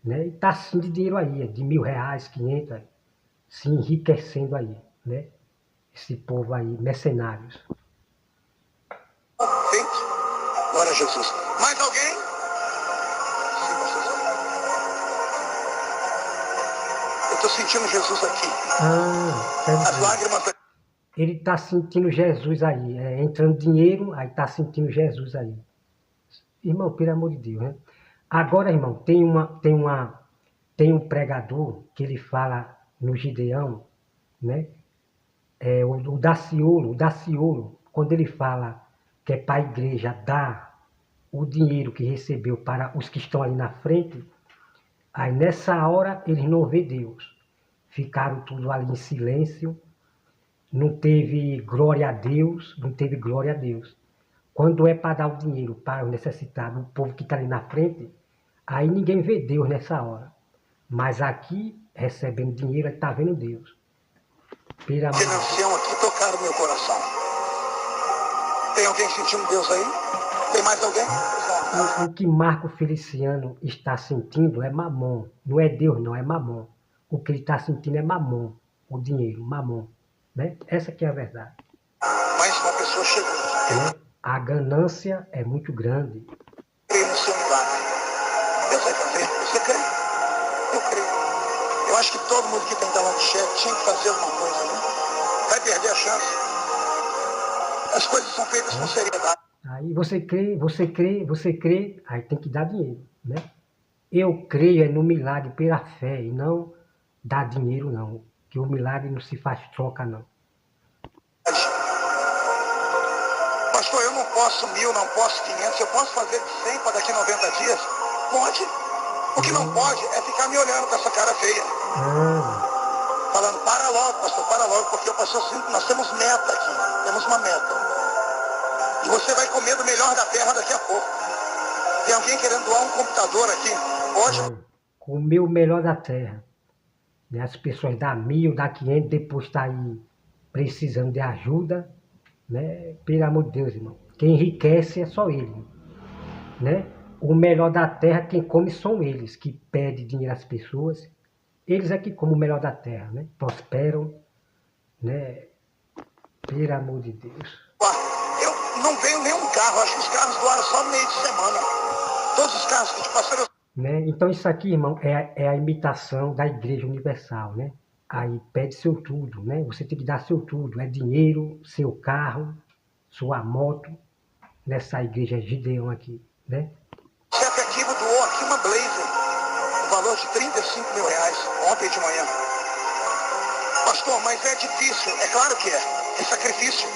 Né? E tá assim de dinheiro aí, de R$1.000, 500, aí, se enriquecendo aí, né? Esse povo aí, mercenários. Feito. Glória a Jesus. Mais alguém? Eu estou sentindo Jesus aqui. As lágrimas. Ele está sentindo Jesus aí, entrando dinheiro, aí está sentindo Jesus aí. Irmão, pelo amor de Deus, né? Agora, irmão, tem um pregador que ele fala no Gideão, né? O Daciolo, quando ele fala que é para a igreja dar o dinheiro que recebeu para os que estão ali na frente, aí nessa hora eles não vê Deus. Ficaram tudo ali em silêncio, não teve glória a Deus, Quando é para dar o dinheiro para o necessitado, o povo que está ali na frente, aí ninguém vê Deus nessa hora. Mas aqui, recebendo dinheiro, ele está vendo Deus. Financiam aqui, tocaram meu coração. Tem alguém sentindo Deus aí? Tem mais alguém? O que Marco Feliciano está sentindo é mamon. Não é Deus, não, é mamon. O que ele está sentindo é mamon. O dinheiro, mamon. Né? Essa que é a verdade. Mais uma pessoa chegou. A ganância é muito grande. Creio no seu milagre. Deus vai fazer. Você crê? Eu creio. Eu acho que todo mundo que tem talão de chefe tinha que fazer alguma coisa, né? Vai perder a chance. As coisas são feitas com seriedade. Aí você crê, aí tem que dar dinheiro, né? Eu creio no milagre pela fé e não dar dinheiro, não. Que o milagre não se faz troca, não. Pastor, eu não posso 1.000, não posso 500, eu posso fazer de 100 para daqui 90 dias? Pode. O que não pode é ficar me olhando com essa cara feia. Falando, para logo, pastor, para logo, porque o pastor, nós temos meta aqui, temos uma meta. E você vai comer do melhor da terra daqui a pouco. Tem alguém querendo doar um computador aqui? Hoje? Comer o melhor da terra. As pessoas dão 1.000, dão 500, depois está aí precisando de ajuda. Né? Pelo amor de Deus, irmão. Quem enriquece é só ele. Né? O melhor da terra, quem come são eles, que pedem dinheiro às pessoas. Eles é que comem o melhor da terra, né? Prosperam. Né? Pelo amor de Deus. Eu não veio nenhum carro, acho que os carros doaram só no meio de semana. Todos os carros que te passaram. Né? Então isso aqui, irmão, é a imitação da Igreja Universal, né? Aí pede seu tudo, né? Você tem que dar seu tudo, é dinheiro, seu carro, sua moto, nessa igreja Gideão aqui, né? O chefe ativo doou aqui uma Blazer, o valor de R$35.000, ontem de manhã. Pastor, mas é difícil, é claro que é sacrifício.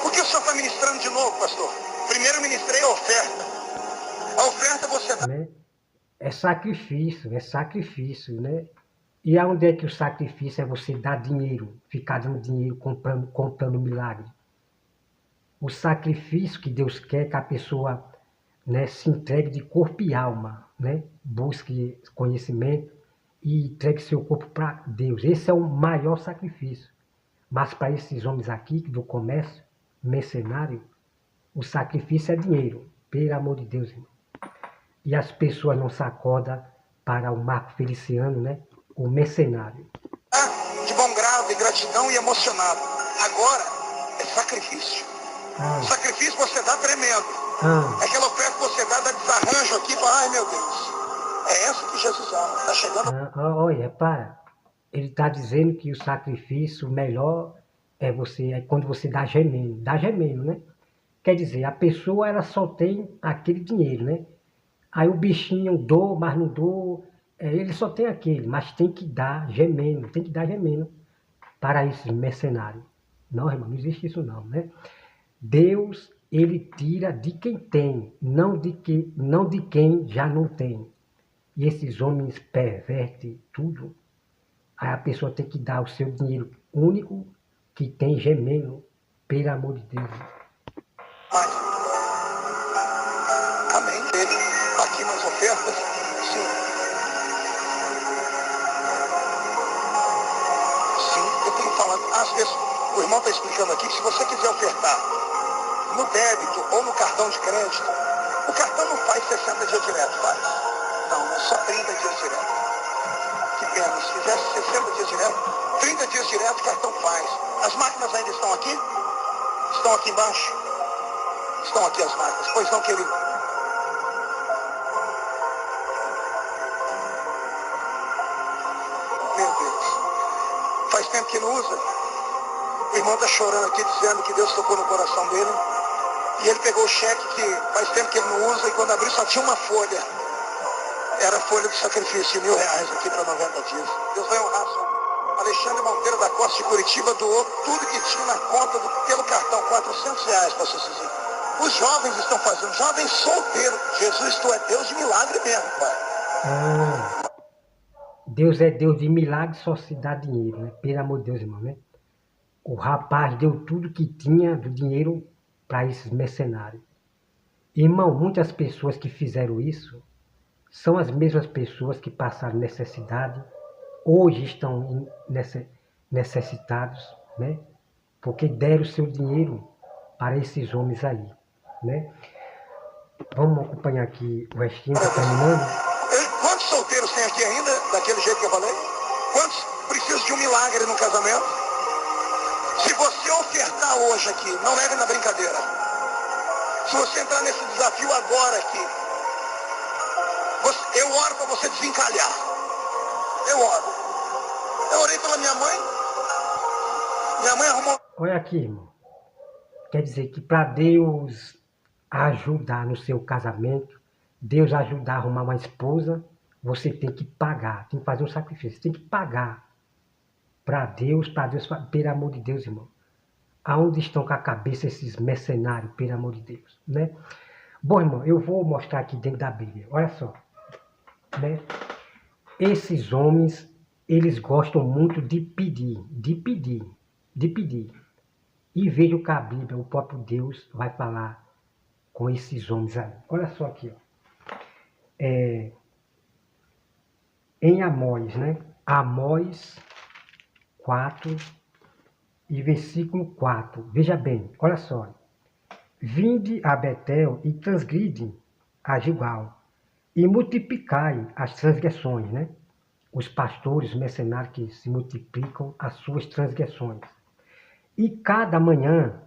Por que o senhor está ministrando de novo, pastor? Primeiro ministrei a oferta. A oferta você dá. Né? É sacrifício, né? E aonde é que o sacrifício é você dar dinheiro, ficar dando dinheiro, comprando milagre? O sacrifício que Deus quer é que a pessoa, né, se entregue de corpo e alma, né? Busque conhecimento e entregue seu corpo para Deus. Esse é o maior sacrifício. Mas para esses homens aqui do comércio, mercenário, o sacrifício é dinheiro, pelo amor de Deus, irmão. E as pessoas não se acordam para o Marco Feliciano, né? O mercenário. De bom grado, gratidão e emocionado. Agora é sacrifício. Sacrifício você dá tremendo. Aquela oferta que você dá desarranjo aqui, para ai meu Deus. É essa que Jesus ama. Está chegando. Olha, para. Ele está dizendo que o sacrifício melhor é quando você dá gemendo, né? Quer dizer, a pessoa ela só tem aquele dinheiro, né? Aí o bichinho dou, mas não dou. Ele só tem aquele, mas tem que dar gemendo para esses mercenários. Não, irmão, não existe isso não, né? Deus, ele tira de quem tem, não de quem já não tem. E esses homens pervertem tudo. Aí a pessoa tem que dar o seu dinheiro único que tem gemendo, pelo amor de Deus. Amém. Aqui nas ofertas, sim. Sim, eu tenho falado. Às vezes, o irmão está explicando aqui que se você quiser ofertar no débito ou no cartão de crédito, o cartão não faz 60 dias direto, faz. Não, é só 30 dias direto. Que pena, se fizesse 60 dias direto, 30 dias direto o cartão faz. As máquinas ainda estão aqui? Estão aqui embaixo? Estão aqui as máquinas. Pois não, querido? Meu Deus. Faz tempo que não usa. O irmão está chorando aqui, dizendo que Deus tocou no coração dele. E ele pegou o cheque que faz tempo que ele não usa, e quando abriu só tinha uma folha. Era a folha de sacrifício, R$1.000 aqui para 90 dias. Deus vai honrar. Alexandre Monteiro da Costa de Curitiba doou tudo que tinha na conta pelo cartão, R$400, pastor Cizinho. Os jovens estão fazendo, jovens solteiros. Jesus, tu é Deus de milagre mesmo, pai. Deus é Deus de milagre, só se dá dinheiro, né? Pelo amor de Deus, irmão, né? O rapaz deu tudo que tinha do dinheiro para esses mercenários. Irmão, muitas pessoas que fizeram isso são as mesmas pessoas que passaram necessidade, hoje estão necessitados, né? Porque deram seu dinheiro para esses homens aí, né? Vamos acompanhar aqui o restinho que está terminando. Quantos solteiros tem aqui ainda, daquele jeito que eu falei? Quantos precisam de um milagre no casamento? Se você ofertar hoje aqui, não leve na brincadeira. Se você entrar nesse desafio agora aqui, eu oro para você desencalhar. Eu oro. Eu orei pela minha mãe. Minha mãe arrumou... Olha aqui, irmão. Quer dizer que para Deus ajudar no seu casamento, Deus ajudar a arrumar uma esposa, você tem que pagar, tem que fazer um sacrifício, tem que pagar para Deus, pelo amor de Deus, irmão. Aonde estão com a cabeça esses mercenários, pelo amor de Deus, né? Bom, irmão, eu vou mostrar aqui dentro da Bíblia, olha só, né? Esses homens, eles gostam muito de pedir. E veja que a Bíblia, o próprio Deus, vai falar com esses homens aí. Olha só aqui, ó. Em Amós, né? Amós 4 e versículo 4. Veja bem, olha só. Vinde a Betel e transgride a Gilgal, e multiplicai as transgressões, né? Os pastores, os mercenários que se multiplicam as suas transgressões. E cada manhã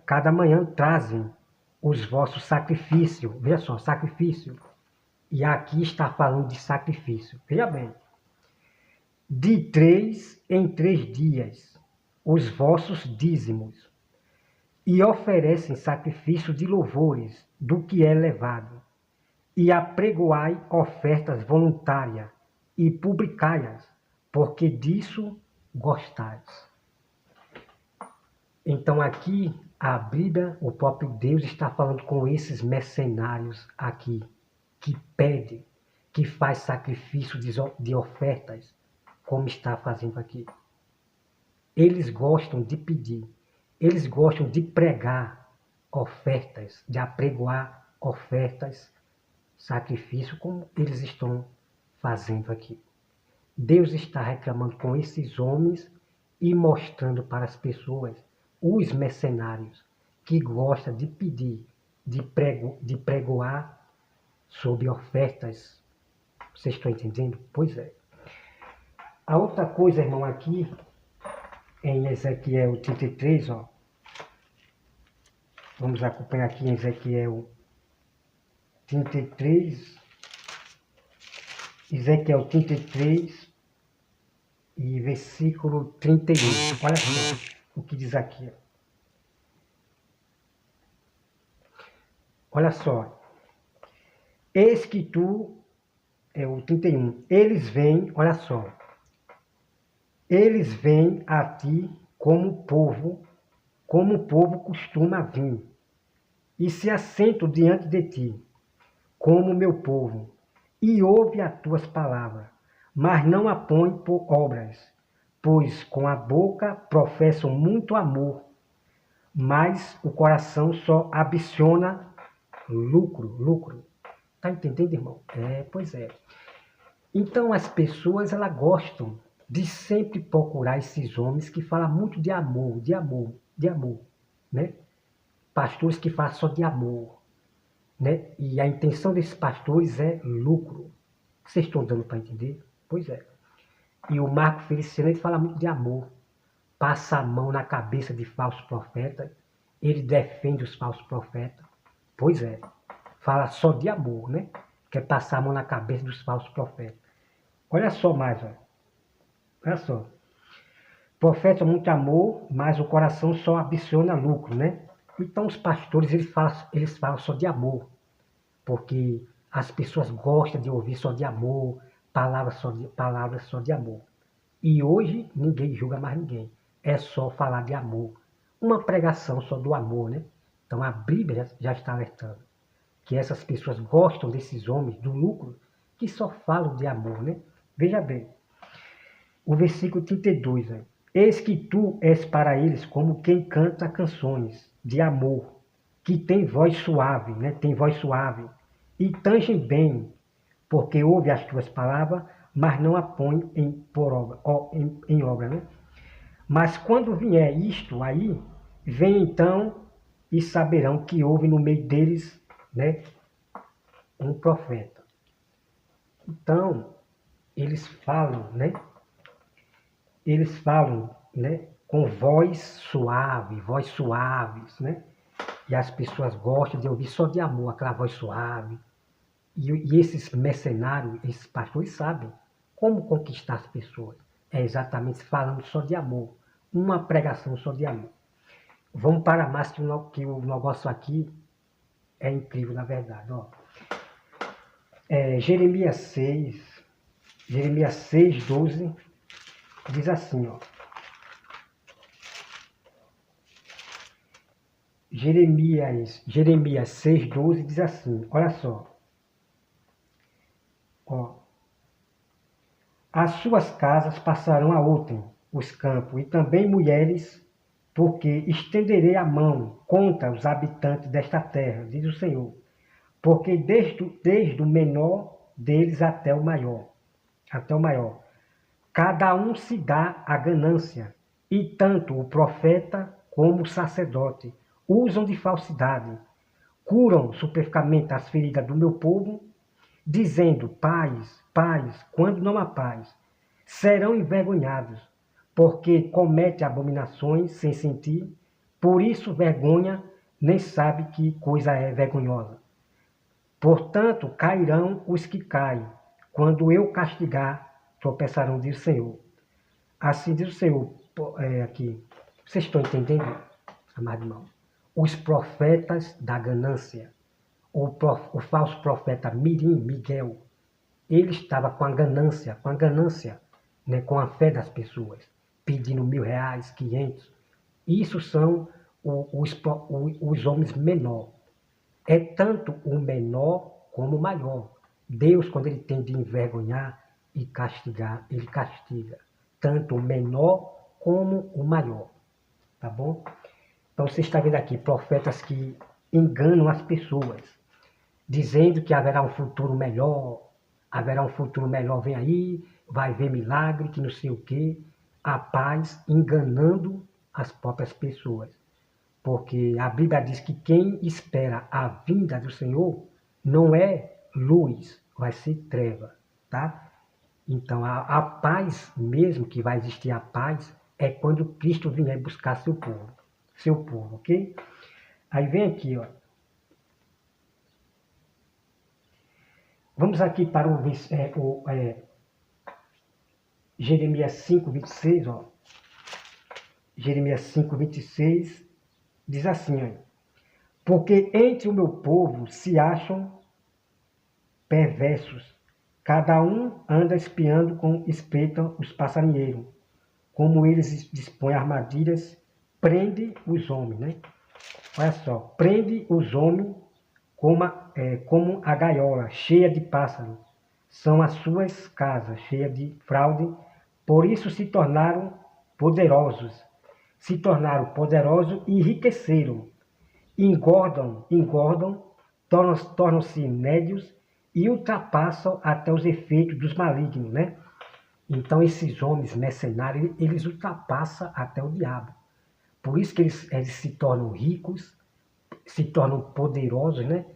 trazem os vossos sacrifícios. Veja só, sacrifício. E aqui está falando de sacrifício. Veja bem. De 3 em 3 dias, os vossos dízimos. E oferecem sacrifício de louvores do que é levado. E apregoai ofertas voluntárias e publicai-as, porque disso gostais. Então aqui a Bíblia, o próprio Deus está falando com esses mercenários aqui, que pedem, que faz sacrifício de ofertas como está fazendo aqui. Eles gostam de pedir, eles gostam de pregar ofertas, de apregoar ofertas, sacrifício, como eles estão fazendo aqui. Deus está reclamando com esses homens e mostrando para as pessoas, os mercenários, que gostam de pedir, de pregoar sobre ofertas. Vocês estão entendendo? Pois é. A outra coisa, irmão, aqui, em Ezequiel 33, ó. Vamos acompanhar aqui em Ezequiel 33. Ezequiel 33 e versículo 31. Olha só o que diz aqui. Olha só. Eis que tu, é o 31, eles vêm, olha só. Eles vêm a ti como o povo costuma vir, e se assentam diante de ti, como meu povo, e ouve as tuas palavras, mas não a põe por obras, pois com a boca professam muito amor, mas o coração só ambiciona lucro. Tá entendendo, irmão? Pois é. Então as pessoas, elas gostam de sempre procurar esses homens que falam muito de amor, né? Pastores que falam só de amor, né? E a intenção desses pastores é lucro. Vocês estão dando para entender? Pois é. E o Marco Feliciano, ele fala muito de amor. Passa a mão na cabeça de falsos profetas. Ele defende os falsos profetas. Pois é. Fala só de amor, né? Quer passar a mão na cabeça dos falsos profetas. Olha só mais, ó. Olha só. Profeta muito amor, mas o coração só ambiciona lucro, né? Então os pastores, eles falam só de amor. Porque as pessoas gostam de ouvir só de amor, palavras só de amor. E hoje ninguém julga mais ninguém. É só falar de amor. Uma pregação só do amor, né? Então a Bíblia já está alertando que essas pessoas gostam desses homens, do lucro, que só falam de amor, né? Veja bem, o versículo 32, né? Eis que tu és para eles como quem canta canções de amor, que tem voz suave, né? Tem voz suave, e tangem bem, porque ouve as tuas palavras, mas não a põe em obra, né? Mas quando vier isto aí, vem então e saberão que houve no meio deles, né, um profeta. Então, eles falam, né? Eles falam, né, com voz suaves, né? E as pessoas gostam de ouvir só de amor, aquela voz suave. E esses mercenários, esses pastores sabem como conquistar as pessoas. É exatamente falando só de amor. Uma pregação só de amor. Vamos para mais que o negócio aqui é incrível, na verdade. Ó. Jeremias 6:12, diz assim, ó. Jeremias 6:12 diz assim, olha só. Ó. As suas casas passarão a outrem, os campos, e também mulheres, porque estenderei a mão contra os habitantes desta terra, diz o Senhor. Porque desde o menor deles até o maior, cada um se dá a ganância, e tanto o profeta como o sacerdote usam de falsidade, curam superficialmente as feridas do meu povo, dizendo paz, quando não há paz. Serão envergonhados, porque comete abominações sem sentir, por isso vergonha, nem sabe que coisa é vergonhosa. Portanto, cairão os que caem, quando eu castigar, tropeçarão, diz o Senhor. Assim diz o Senhor, aqui. Vocês estão entendendo, amado irmão? Os profetas da ganância, o falso profeta Miguel, ele estava com a ganância, né, com a fé das pessoas, pedindo R$1.000, 500. Isso são os homens menor. É tanto o menor como o maior. Deus, quando ele tem de envergonhar, e castigar, ele castiga tanto o menor como o maior, tá bom? Então você está vendo aqui profetas que enganam as pessoas, dizendo que haverá um futuro melhor, vem aí, vai ver milagre, que não sei o quê, a paz, enganando as próprias pessoas. Porque a Bíblia diz que quem espera a vinda do Senhor não é luz, vai ser treva, tá? Então a paz mesmo, que vai existir a paz, é quando Cristo vier buscar seu povo, ok? Aí vem aqui, ó. Vamos aqui para Jeremias 5:26, ó. Jeremias 5:26 diz assim, ó: porque entre o meu povo se acham perversos, cada um anda espiando com espeta os passarinheiros, como eles dispõem armadilhas, prende os homens, né? Olha só, prende os homens como a gaiola, cheia de pássaros. São as suas casas, cheias de fraude, por isso se tornaram poderosos e enriqueceram. Engordam, tornam-se médios e ultrapassam até os efeitos dos malignos, né? Então esses homens mercenários, eles ultrapassam até o diabo. Por isso que eles se tornam ricos, se tornam poderosos, né?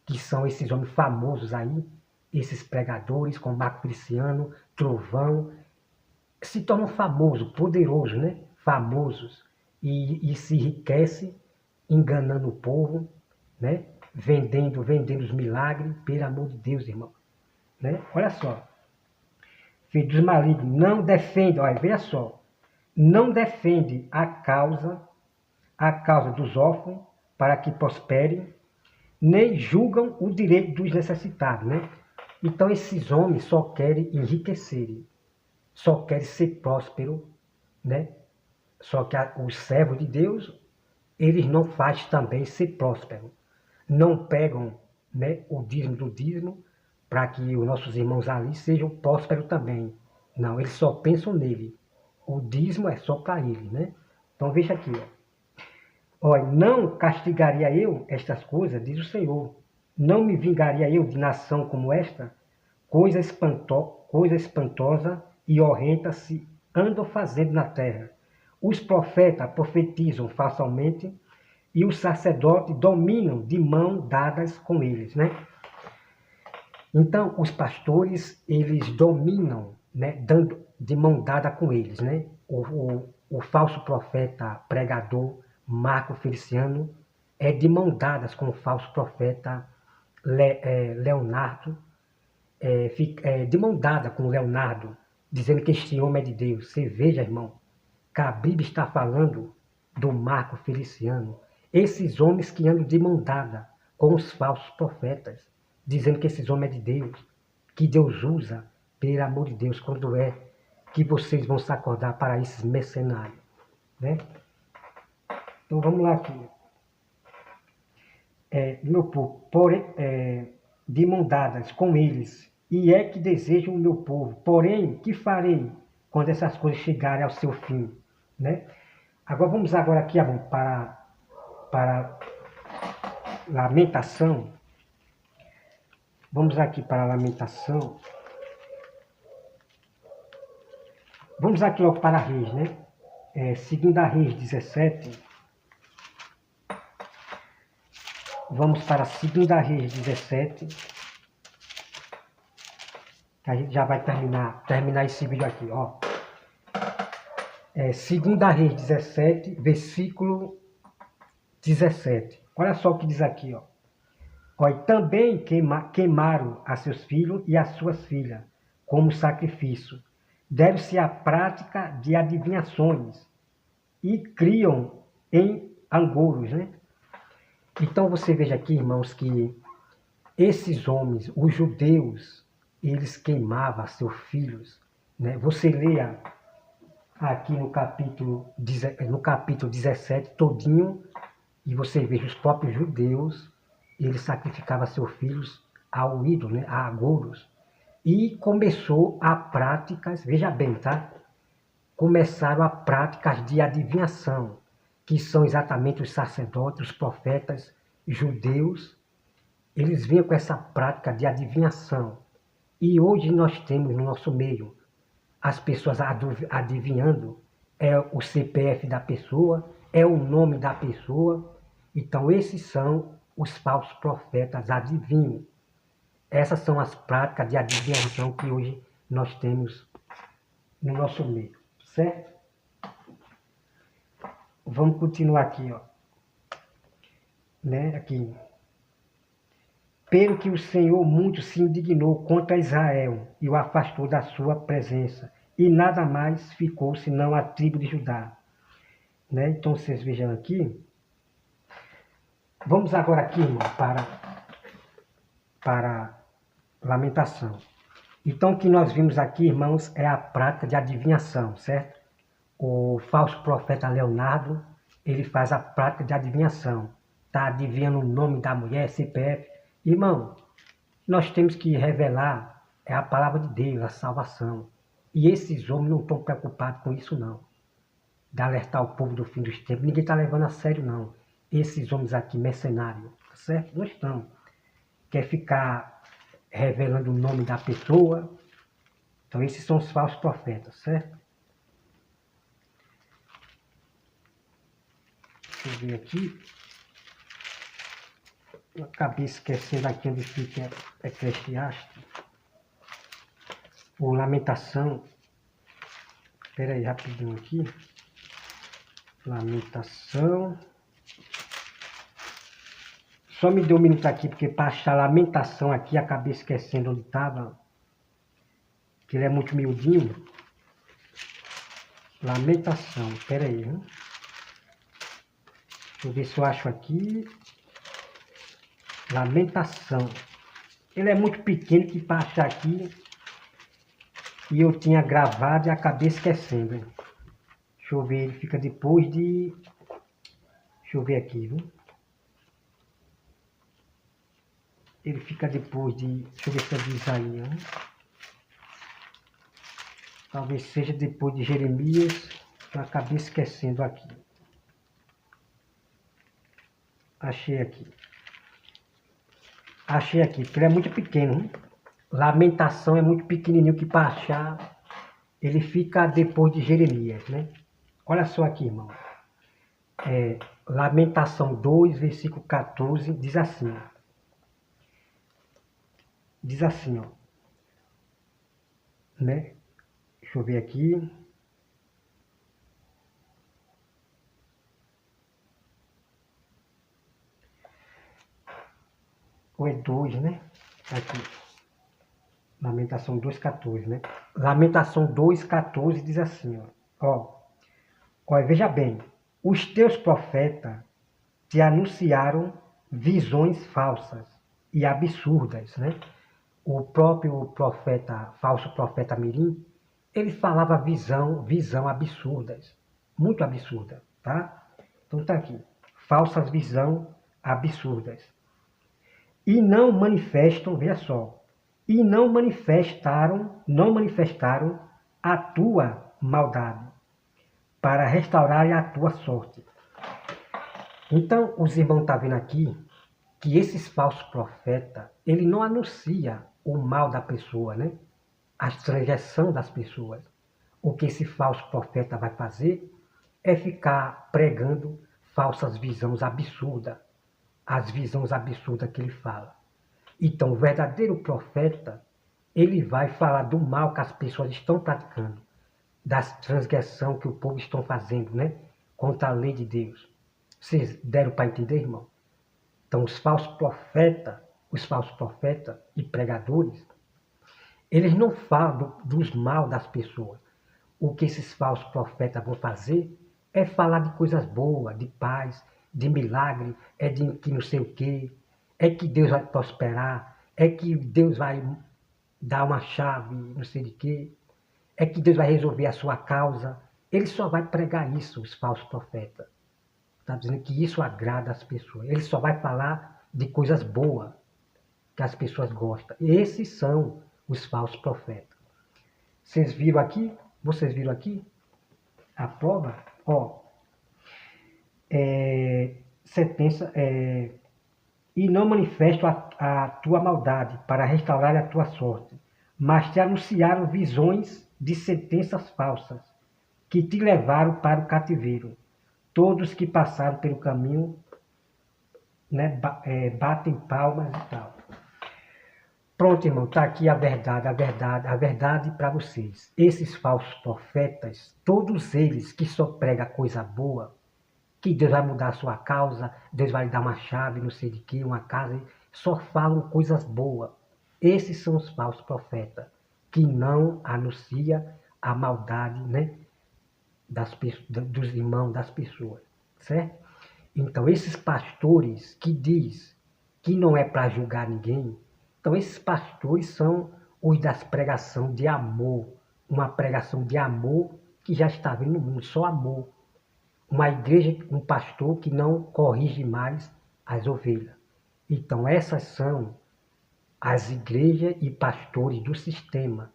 Que são esses homens famosos aí, esses pregadores como Marco Feliciano, Trovão, se tornam famosos, poderosos, né? Famosos, e se enriquecem enganando o povo, né? Vendendo os milagres, pelo amor de Deus, irmão, né? Olha só, filho dos malignos, não defende, olha, veja só, não defende a causa dos órfãos para que prosperem, nem julgam o direito dos necessitados, né? Então esses homens só querem enriquecerem, só querem ser prósperos, né? Só que os servos de Deus, eles não fazem também ser prósperos. Não pegam, né, o dízimo do dízimo para que os nossos irmãos ali sejam prósperos também. Não, eles só pensam nele. O dízimo é só para eles, né? Então veja aqui, ó. Olha, não castigaria eu estas coisas, diz o Senhor. Não me vingaria eu de nação como esta? Coisa espantosa e horrenda se andam fazendo na terra. Os profetas profetizam falsamente e os sacerdotes dominam de mão dadas com eles, né? Então, os pastores, eles dominam, né, dando de mão dada com eles, né? O falso profeta pregador Marco Feliciano é de mão dadas com o falso profeta Leonardo, de mão dada com Leonardo, dizendo que este homem é de Deus. Você veja, irmão, que a Bíblia está falando do Marco Feliciano, esses homens que andam de mão dada com os falsos profetas, dizendo que esses homens é de Deus, que Deus usa, pelo amor de Deus, quando é que vocês vão se acordar para esses mercenários, né? Então vamos lá aqui. Meu povo, de mão dadas com eles, e é que desejo o meu povo. Porém, que farei quando essas coisas chegarem ao seu fim, né? Agora vamos aqui para Lamentação. Vamos aqui para Lamentação. Vamos aqui logo para Reis, né? 2 Reis 17. Vamos para 2 Reis 17. Que a gente já vai terminar esse vídeo aqui, ó. 2 Reis 17, versículo 17. Olha só o que diz aqui, ó. Olha, também queimaram a seus filhos e as suas filhas como sacrifício. Deram-se à prática de adivinhações e criam em angouros, né? Então você veja aqui, irmãos, que esses homens, os judeus, eles queimavam seus filhos, né? Você leia aqui no capítulo 17 todinho, e você veja os próprios judeus, eles sacrificavam seus filhos ao ídolo, né? A agouros. e começou a práticas, veja bem, tá? Começaram a práticas de adivinhação, que são exatamente os sacerdotes, os profetas judeus. Eles vinham com essa prática de adivinhação. E hoje nós temos no nosso meio as pessoas adivinhando, é o CPF da pessoa, é o nome da pessoa. Então esses são os falsos profetas adivinhos. Essas são as práticas de adivinhação que hoje nós temos no nosso meio, certo? Vamos continuar aqui, ó. Né? Aqui. Pelo que o Senhor muito se indignou contra Israel e o afastou da sua presença, e nada mais ficou senão a tribo de Judá. Né? Então vocês vejam aqui. Vamos agora aqui, irmão, para Lamentação. Então o que nós vimos aqui, irmãos, é a prática de adivinhação, certo? O falso profeta Leonardo, ele faz a prática de adivinhação. Está adivinhando o nome da mulher, CPF. Irmão, nós temos que revelar a palavra de Deus, a salvação. E esses homens não estão preocupados com isso, não. De alertar o povo do fim dos tempos. Ninguém está levando a sério, não. Esses homens aqui, mercenários, certo? Não estão. Quer ficar revelando o nome da pessoa. Então esses são os falsos profetas, certo? Deixa eu ver aqui. Eu acabei esquecendo aqui onde fica Eclesiastes. Ou Lamentação. Espera aí, rapidinho aqui. Lamentação. Só me deu um minuto aqui, porque para achar Lamentação aqui, acabei esquecendo onde estava. Que ele é muito miudinho. Lamentação, espera aí, hein? Deixa eu ver se eu acho aqui. Lamentação. Ele é muito pequeno que para achar aqui. E eu tinha gravado e acabei esquecendo. Deixa eu ver, ele fica depois de... Deixa eu ver aqui, viu? Ele fica depois de... Deixa eu ver se é de Isaías. Né? Talvez seja depois de Jeremias. Eu acabei esquecendo aqui. Achei aqui. Achei aqui, porque ele é muito pequeno. Hein? Lamentação é muito pequenininho que para achar. Ele fica depois de Jeremias, né? Olha só aqui, irmão. Lamentação 2, versículo 14, diz assim. Diz assim, ó. Né? Deixa eu ver aqui. Ou é 2, né? Aqui. Lamentação 2,14, né? Lamentação 2,14 diz assim, ó. Veja bem. Os teus profetas te anunciaram visões falsas e absurdas, né? O próprio profeta, falso profeta Mirim, ele falava visão absurdas. Muito absurda, tá? Então tá aqui. Falsas visão absurdas. E não manifestam, veja só, e não manifestaram a tua maldade, para restaurarem a tua sorte. Então, os irmãos estão vendo aqui, que esses falsos profetas, ele não anuncia o mal da pessoa, né? A transgressão das pessoas. O que esse falso profeta vai fazer é ficar pregando falsas visões absurdas. As visões absurdas que ele fala. Então, o verdadeiro profeta, ele vai falar do mal que as pessoas estão praticando, das transgressões que o povo estão fazendo, né? Contra a lei de Deus. Vocês deram para entender, irmão? Então, os falsos profetas e pregadores, eles não falam dos mal das pessoas. O que esses falsos profetas vão fazer é falar de coisas boas, de paz, de milagre, é de que não sei o quê, é que Deus vai prosperar, é que Deus vai dar uma chave, não sei de quê, é que Deus vai resolver a sua causa. Ele só vai pregar isso, os falsos profetas. Está dizendo que isso agrada as pessoas. Ele só vai falar de coisas boas, que as pessoas gostam. Esses são os falsos profetas. Vocês viram aqui? Vocês viram aqui? A prova? Ó, sentença, e não manifesto a tua maldade para restaurar a tua sorte, mas te anunciaram visões de sentenças falsas, que te levaram para o cativeiro. Todos que passaram pelo caminho, né, batem palmas e tal. Pronto, irmão, está aqui a verdade para vocês. Esses falsos profetas, todos eles que só pregam coisa boa, que Deus vai mudar a sua causa, Deus vai lhe dar uma chave, não sei de que, uma casa, só falam coisas boas. Esses são os falsos profetas, que não anunciam a maldade, né, dos irmãos, das pessoas, certo? Então, esses pastores que diz que não é para julgar ninguém, então esses pastores são os das pregação de amor, uma pregação de amor que já está vendo no mundo, só amor. Uma igreja, um pastor que não corrige mais as ovelhas. Então, essas são as igrejas e pastores do sistema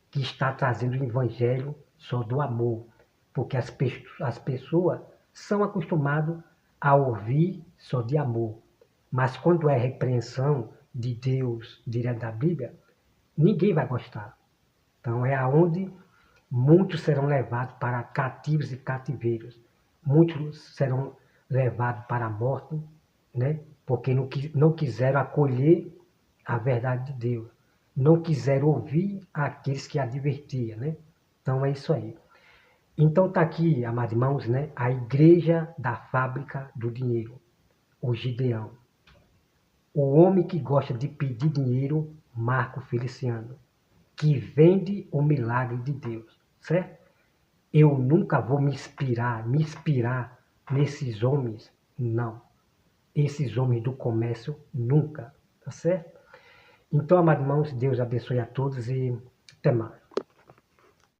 que está trazendo o evangelho só do amor. Porque as pessoas são acostumadas a ouvir só de amor. Mas quando é repreensão de Deus, direto da Bíblia, ninguém vai gostar. Então é aonde muitos serão levados para cativos e cativeiros. Muitos serão levados para a morte, né? Porque não quiseram acolher a verdade de Deus. Não quiseram ouvir aqueles que advertiam, né? Então é isso aí. Então está aqui, amados irmãos, né, a igreja da fábrica do dinheiro, o Gideão. O homem que gosta de pedir dinheiro, Marco Feliciano, que vende o milagre de Deus, certo? Eu nunca vou me inspirar nesses homens, não. Esses homens do comércio, nunca, tá certo? Então, amados irmãos, Deus abençoe a todos e até mais.